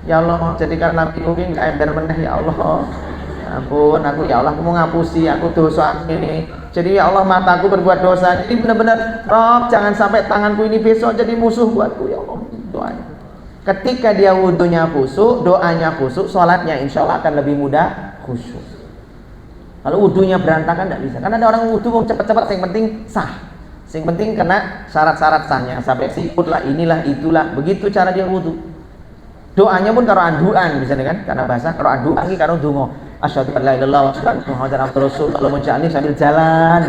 Ya Allah, jadikan lampiku ki enggak ember meneh ya Allah. Ampun aku ya Allah, aku mau ngapusi aku dosa ini. Jadi ya Allah, mataku berbuat dosa. Jadi benar-benar Rob, jangan sampai tanganku ini besok jadi musuh buatku ya Allah. Doanya. Ketika dia wudunya khusyuk, doanya khusyuk, sholatnya insya Allah akan lebih mudah khusyuk. Kalau wudunya berantakan tidak bisa. Karena ada orang wudu mau cepat-cepat, yang penting sah. Yang penting kena syarat-syarat sahnya. Sampai sikut lah, inilah, itulah. Begitu cara dia wudu. Doanya pun karo anduan bisa kan? Karena bahasa karo anduan iki karo donga. Asyhadu an la ilaha illallah wa asyhadu anna muhammadar rasul. Kalau mau jalan sambil jalan.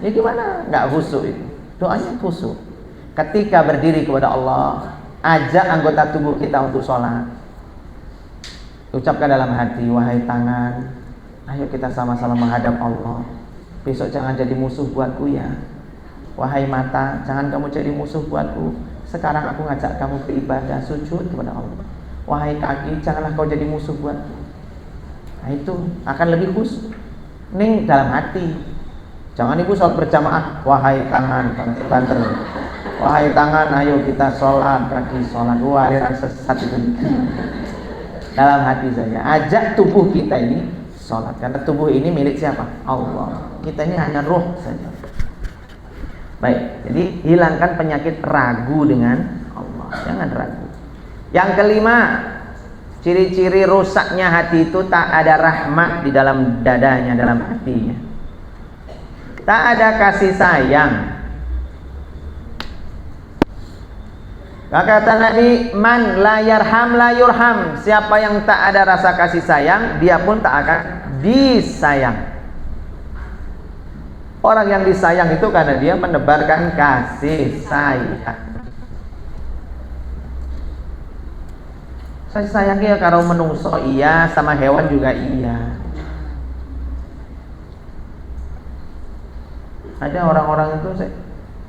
Ini gimana? Enggak khusyuk itu. Doanya khusyuk. Ketika berdiri kepada Allah, ajak anggota tubuh kita untuk sholat. Ucapkan dalam hati, wahai tangan, ayo kita sama-sama menghadap Allah. Besok jangan jadi musuh buatku ya. Wahai mata, jangan kamu jadi musuh buatku. Sekarang aku ngajak kamu beribadah, sujud kepada Allah. Wahai kaki, janganlah kau jadi musuh buatku. Nah itu akan lebih khusyuk. Ning dalam hati. Jangan ibu sholat berjamaah. Wahai tangan, banter. Wahai tangan, ayo kita sholat, kaki sholat. Wah, sesat itu. Dalam hati saja. Ajak tubuh kita ini sholat, karena tubuh ini milik siapa? Allah. Kita ini hanya roh saja. Baik, jadi hilangkan penyakit ragu dengan Allah. Jangan ragu. Yang kelima, ciri-ciri rusaknya hati itu tak ada rahmat di dalam dadanya, dalam hatinya. Tak ada kasih sayang. Kata Nabi, man la yarham la yurham. Siapa yang tak ada rasa kasih sayang, dia pun tak akan disayang. Orang yang disayang itu karena dia menebarkan kasih sayang. Saya sayangnya karo menungso iya, sama hewan juga iya. Ada orang-orang itu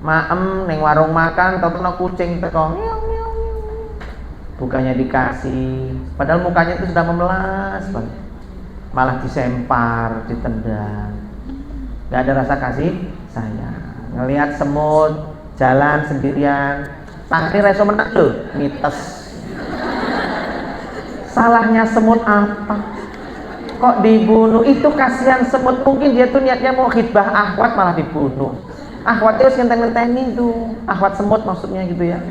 maem neng warung makan tau kucing teko bukannya dikasih, padahal mukanya itu sudah memelas banget, malah disempar, ditendang, nggak ada rasa kasih sayang. Ngelihat semut jalan sendirian, tangki reso menang loh, mites. Salahnya semut apa? Kok dibunuh? Itu kasihan semut, mungkin dia tuh niatnya mau khidbah akhwat malah dibunuh. Akhwat itu ngenteng-ngenteni tuh, akhwat semut maksudnya gitu ya.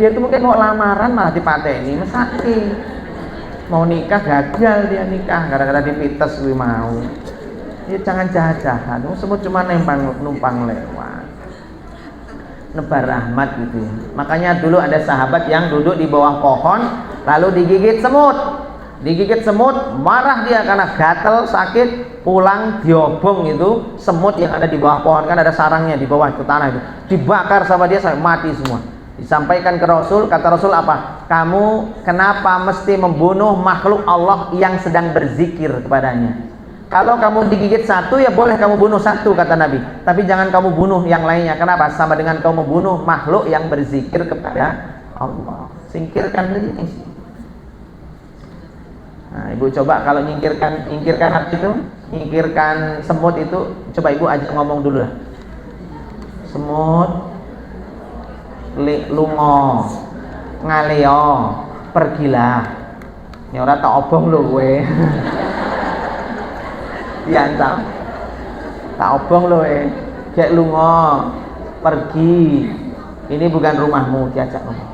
Dia tuh mungkin mau lamaran malah dipateni, mesake. Mau nikah gagal dia nikah gara-gara dipites gue mau. Ya jangan jahat-jahat. Semut cuma numpang lewat. Nebar rahmat gitu ya. Makanya dulu ada sahabat yang duduk di bawah pohon lalu digigit semut. Digigit semut, marah dia karena gatel, sakit, pulang diobong itu semut yang ada di bawah pohon, kan ada sarangnya di bawah itu tanah itu. Dibakar sama dia sampai mati semua. Disampaikan ke Rasul, kata Rasul apa? Kamu kenapa mesti membunuh makhluk Allah yang sedang berzikir kepadanya? Kalau kamu digigit satu ya boleh kamu bunuh satu, kata Nabi. Tapi jangan kamu bunuh yang lainnya. Kenapa? Sama dengan kamu membunuh makhluk yang berzikir kepada Allah. Singkirkan ini. Nah, ibu coba kalau ingkirkan hati itu, ingkirkan semut itu, coba ibu ajak ngomong dulu lah. Semut, lungo, ngaleo, pergilah. Ini orang tak obong loh gue. Diancam. Tak obong loh kayak lungo, pergi. Ini bukan rumahmu, diajak ngomong.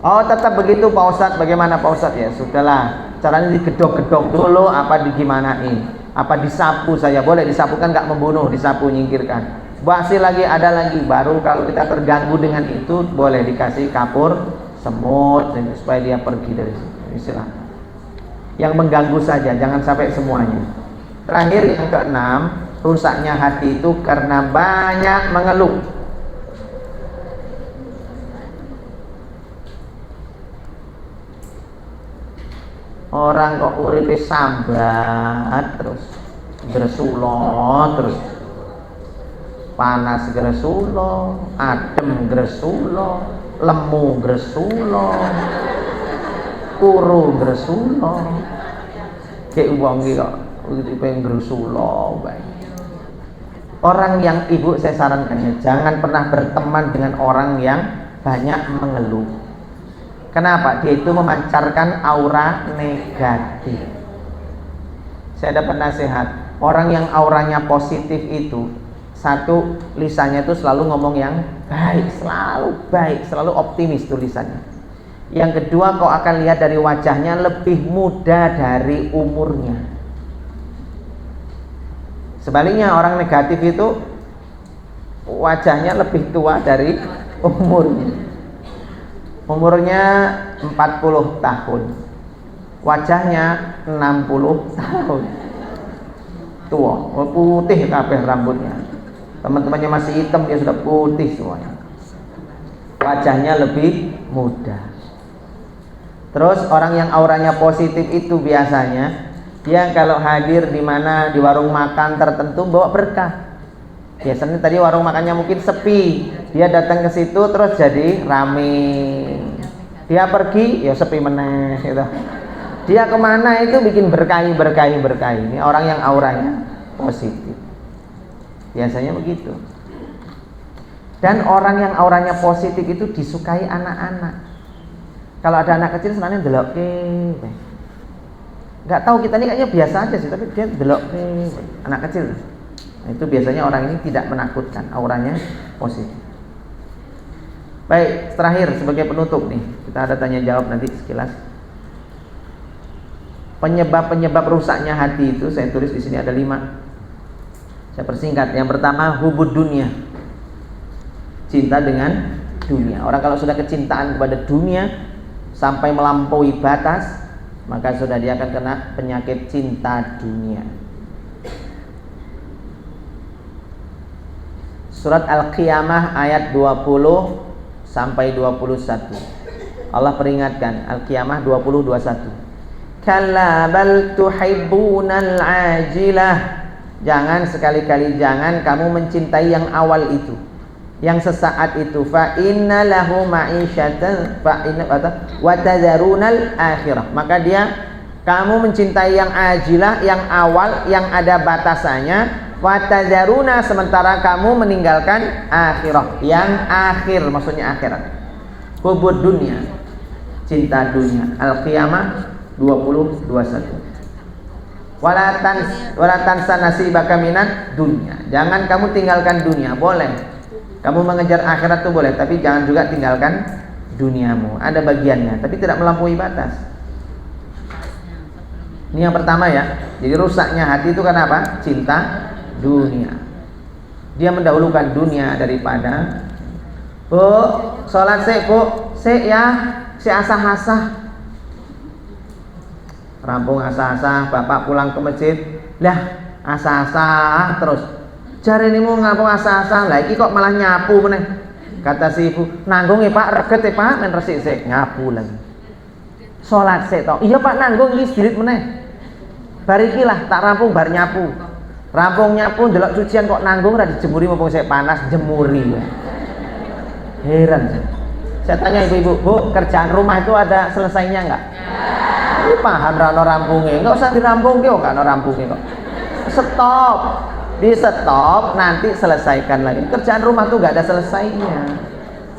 Oh tetap begitu Pak Ustadz, bagaimana Pak Ustadz? Ya sudahlah. Caranya digedok-gedok dulu, apa digimanain, apa disapu saja, boleh disapu kan nggak membunuh, disapu nyingkirkan. Masih lagi ada lagi, baru kalau kita terganggu dengan itu boleh dikasih kapur semut supaya dia pergi dari situ. Silahkan. Yang mengganggu saja, jangan sampai semuanya. Terakhir yang keenam, rusaknya hati itu karena banyak mengeluh. Orang kok uripe sambat terus gresulo terus panas gresulo, adem gresulo, lemu gresulo, kuru gresulo. Kayak wong iki kok uripe gresulo bae. Orang yang ibu saya sarankan jangan pernah berteman dengan orang yang banyak mengeluh. Kenapa? Dia itu memancarkan aura negatif. Saya dapat nasihat, orang yang auranya positif itu, satu, lisannya itu selalu ngomong yang baik, selalu optimis tulisannya. Yang kedua, kau akan lihat dari wajahnya lebih muda dari umurnya. Sebaliknya orang negatif itu wajahnya lebih tua dari umurnya. Umurnya 40 tahun, wajahnya 60 tahun, tua, putih kabeh rambutnya. Teman-temannya masih hitam, dia sudah putih semuanya. Wajahnya lebih muda. Terus orang yang auranya positif itu biasanya dia kalau hadir di mana di warung makan tertentu bawa berkah. Biasanya tadi warung makannya mungkin sepi, dia datang ke situ terus jadi rame. Dia pergi ya sepi meneh gitu. Dia kemana itu bikin berkahi. Ini orang yang auranya positif. Biasanya begitu. Dan orang yang auranya positif itu disukai anak-anak. Kalau ada anak kecil senangnya delokke. Nggak tahu kita ini kayaknya biasa aja sih, tapi dia delokke anak kecil. Nah, itu biasanya orang ini tidak menakutkan, auranya positif. Baik, terakhir sebagai penutup nih, kita ada tanya jawab nanti sekilas. Penyebab rusaknya hati itu saya tulis di sini ada 5. Saya persingkat. Yang pertama, hubud dunia, cinta dengan dunia. Orang kalau sudah kecintaan kepada dunia sampai melampaui batas, maka sudah dia akan kena penyakit cinta dunia. Surat Al-Qiyamah ayat 20 sampai 21. Allah peringatkan Al-Qiyamah 20-21. Kalla bal tuhibbunal ajilah. Jangan sekali-kali jangan kamu mencintai yang awal itu, yang sesaat itu. Fa inna lahu ma'isyatan wa tadharunal akhirah. Maka dia kamu mencintai yang ajilah, yang awal, yang ada batasannya. Wa tadharuna, sementara kamu meninggalkan akhirah, yang akhir, maksudnya akhirat. Hubud dunia, cinta dunia. Al-Qiyamah 20-21. Wala tansa nasibaka minad dunya. Jangan kamu tinggalkan dunia, boleh. Kamu mengejar akhirat itu boleh, tapi jangan juga tinggalkan duniamu. Ada bagiannya, tapi tidak melampaui batas. Ini yang pertama ya. Jadi rusaknya hati itu karena apa? Cinta dunia. Dia mendahulukan dunia daripada. Bu, sholat sik, Bu. Sik ya, si asah-asah. Rampung asah-asah, bapak pulang ke masjid, lah asah-asah terus. Jare ini mau ngapung asah-asah, lah iki kok malah nyapu meneh. Kata si ibu, nanggung ya Pak, reget ya Pak, men resik sik, nyapu lagi. Salat sik tok. Iya Pak, nanggung iki dilit meneh. Bar iki lah tak rampung bar nyapu. Rampung nyapu ndelok cucian kok nanggung ra dijemuri mumpung sik panas, jemuri. Heran saya. Saya tanya ibu-ibu, Bu, kerjaan rumah itu ada selesainya enggak? Ini paham rano rampungnya, nggak usah dirampungin kok, kan rampungnya kok. Stop, di stop, nanti selesaikan lagi. Kerjaan rumah tuh nggak ada selesainya.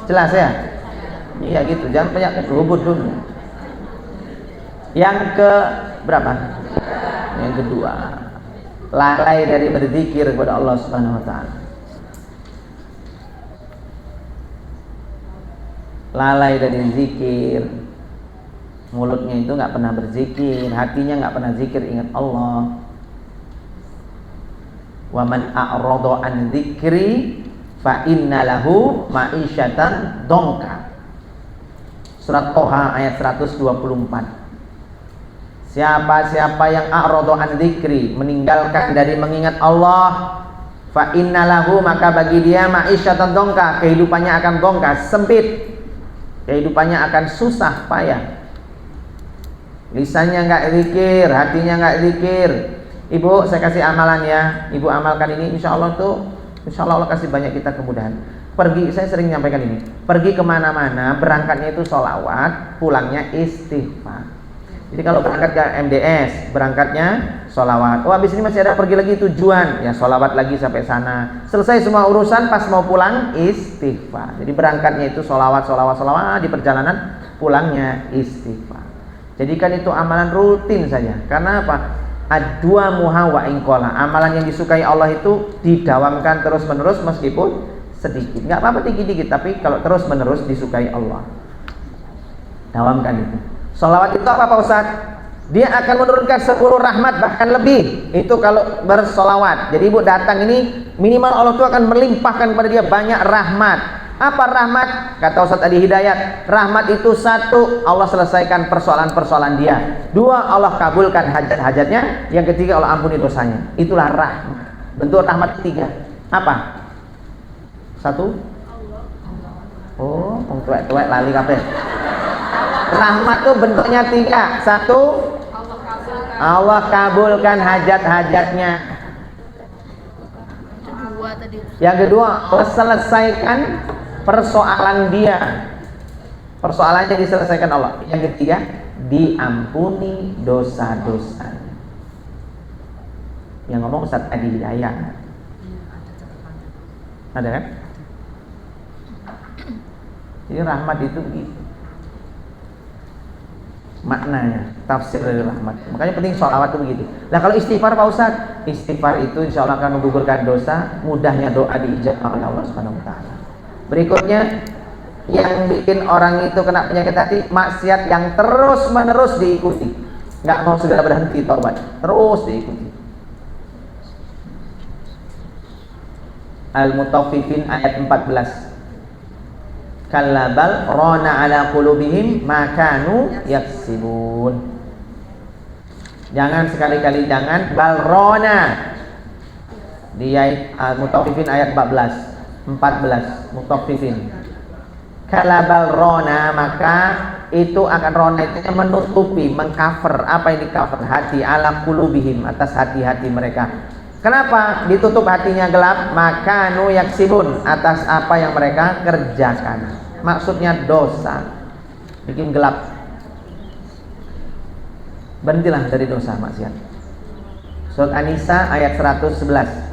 Jelas ya? Iya gitu, jangan banyak ribut dulu. Yang ke berapa? Yang kedua, lalai dari berzikir kepada Allah Subhanahu Wa Taala. Lalai dari zikir. Mulutnya itu nggak pernah berzikir, hatinya nggak pernah zikir, ingat Allah. Wa man a'rada an dzikri fa inna lahu ma'isyatan dongka. Surat Toha ayat 124. Siapa yang a'rada an dzikri, meninggalkan dari mengingat Allah, fa inna lahu, maka bagi dia ma'isyatan dongka, kehidupannya akan dongka, sempit. Kehidupannya akan susah, payah. Lisannya nggak zikir, hatinya nggak zikir. Ibu, saya kasih amalan ya. Ibu amalkan ini, insya Allah Allah kasih banyak kita kemudahan. Pergi, saya sering menyampaikan ini. Pergi kemana-mana, berangkatnya itu sholawat, pulangnya istighfar. Jadi kalau berangkat ke MDS, berangkatnya sholawat. Oh, habis ini masih ada pergi lagi tujuan, ya sholawat lagi sampai sana. Selesai semua urusan, pas mau pulang istighfar. Jadi berangkatnya itu sholawat di perjalanan, pulangnya istighfar. Jadikan itu amalan rutin saja. Karena apa? Adwa muha wa ingkola. Amalan yang disukai Allah itu didawamkan terus menerus meskipun sedikit. Nggak apa-apa dikit-dikit, tapi kalau terus menerus disukai Allah, dawamkan itu. Sholawat itu apa Pak Ustaz? Dia akan menurunkan 10 rahmat bahkan lebih. Itu kalau bersolawat. Jadi ibu datang ini minimal Allah itu akan melimpahkan kepada dia banyak rahmat. Apa rahmat? Kata Ustaz Adi Hidayat, rahmat itu satu, Allah selesaikan persoalan-persoalan dia. Dua, Allah kabulkan hajat-hajatnya. Yang ketiga, Allah ampuni dosanya. Itulah rahmat. Bentuk rahmat ketiga apa? Satu? Oh, tuwek-tuwek lali kabeh. Rahmat itu bentuknya tiga. Satu, Allah kabulkan hajat-hajatnya. Yang kedua, Allah selesaikan persoalan dia. Persoalannya diselesaikan Allah. Yang ketiga, diampuni dosa-dosa. Yang ngomong Ustaz Adi Hidayat. Ada kan? Jadi rahmat itu begitu maknanya, tafsir dari rahmat. Makanya penting sholawat itu begitu. Nah kalau istighfar Pak Ustaz, istighfar itu insya Allah akan menggugurkan dosa. Mudahnya doa diijabah oleh Allah Subhanahu Wa Taala. Berikutnya, yang bikin orang itu kena penyakit hati, maksiat yang terus menerus diikuti, nggak mau segera berhenti taubat, terus diikuti. Al-Mutaffifin ayat 14. Kalla bal rana ala qulubihim ma kanu yaksibun. Jangan sekali-kali jangan bal rana. Di Al-Mutaffifin ayat 14. 14 mutaffifin. Kalabal rona, maka itu akan rona itu menutupi, mengcover. Apa yang di-cover? Hati, ala qulubihim, atas hati-hati mereka. Kenapa ditutup hatinya gelap? Maka nu yaksibun, atas apa yang mereka kerjakan. Maksudnya dosa, bikin gelap. Berhentilah dari dosa maksiat. Surat An-Nisa ayat 111.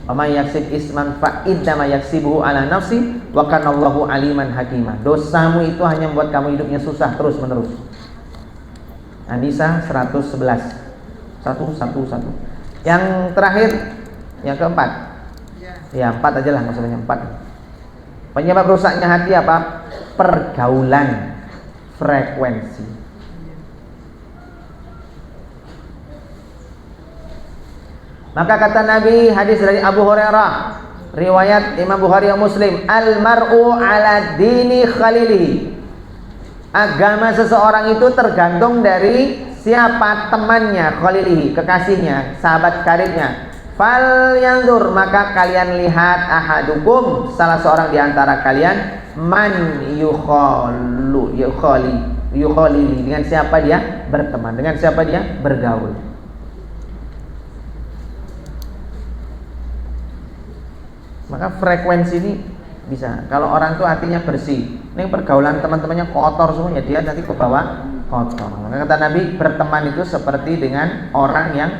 Wa may yaksib isman fa innama yaksibuhu ala nafsi wa kanallahu aliman hakimah. Dosamu itu hanya membuat kamu hidupnya susah terus menerus. An-Nisa 111. 111. Yang terakhir, yang keempat. Ya, 4 aja lah, maksudnya 4. Penyebab rusaknya hati apa? Pergaulan, frekuensi. Maka kata Nabi, hadis dari Abu Hurairah, riwayat Imam Bukhari dan Muslim, al-mar'u ala dini khalilihi. Agama seseorang itu tergantung dari siapa temannya, khalilihi, kekasihnya, sahabat karibnya. Fal yanzur, maka kalian lihat ahadukum, salah seorang di antara kalian, man yukhalili, dengan siapa dia berteman, dengan siapa dia bergaul. Maka frekuensi ini bisa. Kalau orang tuh hatinya bersih, ini pergaulan teman-temannya kotor semua, ya dia nanti ke bawah kotor. Maka kata Nabi, berteman itu seperti dengan orang yang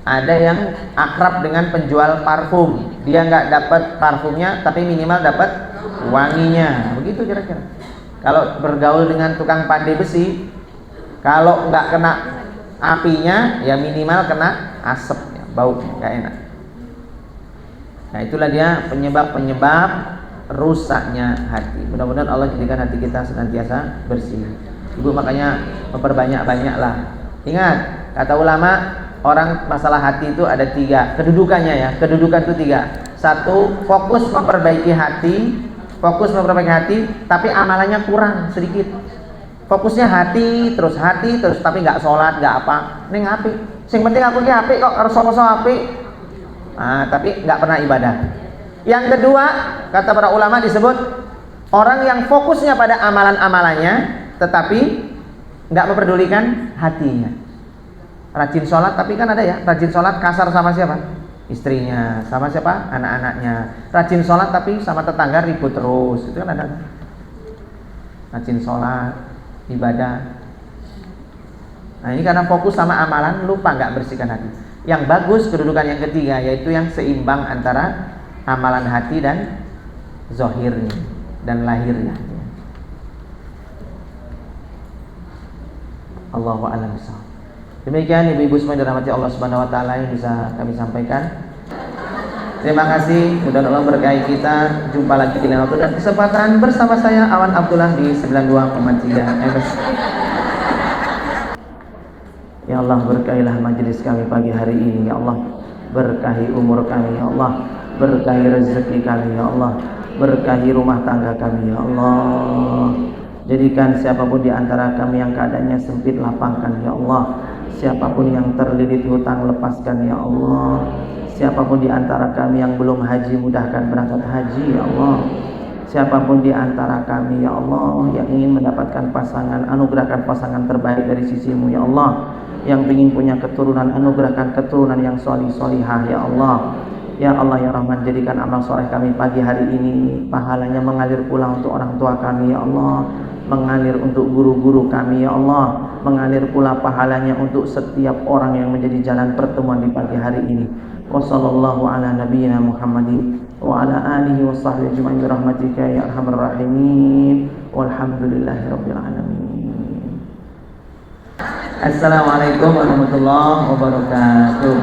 ada yang akrab dengan penjual parfum. Dia nggak dapat parfumnya, tapi minimal dapat wanginya. Begitu kira-kira. Kalau bergaul dengan tukang pandai besi, kalau nggak kena apinya, ya minimal kena asapnya, bau nggak enak. Nah, itulah dia penyebab-penyebab rusaknya hati. Mudah-mudahan Allah jadikan hati kita senantiasa bersih. Ibu makanya memperbanyak-banyaklah. Ingat, kata ulama, orang masalah hati itu ada 3 kedudukannya ya. Kedudukan itu 3. 1, fokus memperbaiki hati, tapi amalannya kurang sedikit. Fokusnya hati terus, tapi nggak sholat, nggak apa. Ini ngapi. Sing penting aku ki apik kok, harus sama apik. Tapi nggak pernah ibadah. Yang kedua, kata para ulama disebut orang yang fokusnya pada amalan-amalannya, tetapi nggak memperdulikan hatinya. Rajin sholat, tapi kan ada ya, rajin sholat kasar sama siapa? Istrinya, sama siapa? Anak-anaknya. Rajin sholat tapi sama tetangga ribut terus, itu kan ada. Rajin sholat, ibadah. Nah, ini karena fokus sama amalan, lupa nggak bersihkan hati. Yang bagus kedudukan yang ketiga, yaitu yang seimbang antara amalan hati dan zahirnya dan lahirnya. Allahu a'lam bishawab. Demikian ibu-ibu semua dirahmati Allah Subhanahu wa taala yang bisa kami sampaikan. Terima kasih, mudah-mudahan Allah berkahi kita. Jumpa lagi di lain waktu dan kesempatan bersama saya Awan Abdullah di 92,3 MS. Ya Allah, berkahilah majelis kami pagi hari ini. Ya Allah, berkahi umur kami. Ya Allah, berkahi rezeki kami. Ya Allah, berkahi rumah tangga kami. Ya Allah, jadikan siapapun di antara kami yang keadaannya sempit, lapangkan. Ya Allah, siapapun yang terlilit hutang, lepaskan. Ya Allah, siapapun di antara kami yang belum haji, mudahkan berangkat haji. Ya Allah, siapapun di antara kami, ya Allah, yang ingin mendapatkan pasangan, anugerahkan pasangan terbaik dari sisimu. Ya Allah, yang ingin punya keturunan, anugerahkan keturunan yang solih-solihah. Ya Allah, ya Allah ya Rahman, jadikan amal soleh kami pagi hari ini pahalanya mengalir pulang untuk orang tua kami. Ya Allah, mengalir untuk guru-guru kami. Ya Allah, mengalir pula pahalanya untuk setiap orang yang menjadi jalan pertemuan di pagi hari ini. Wassallallahu ala nabiyyina Muhammadin wa ala alihi wa sahbihi ajma'in birahmatika ya arhamar rahimin walhamdulillahi rabbil alamin. Assalamualaikum warahmatullahi wabarakatuh.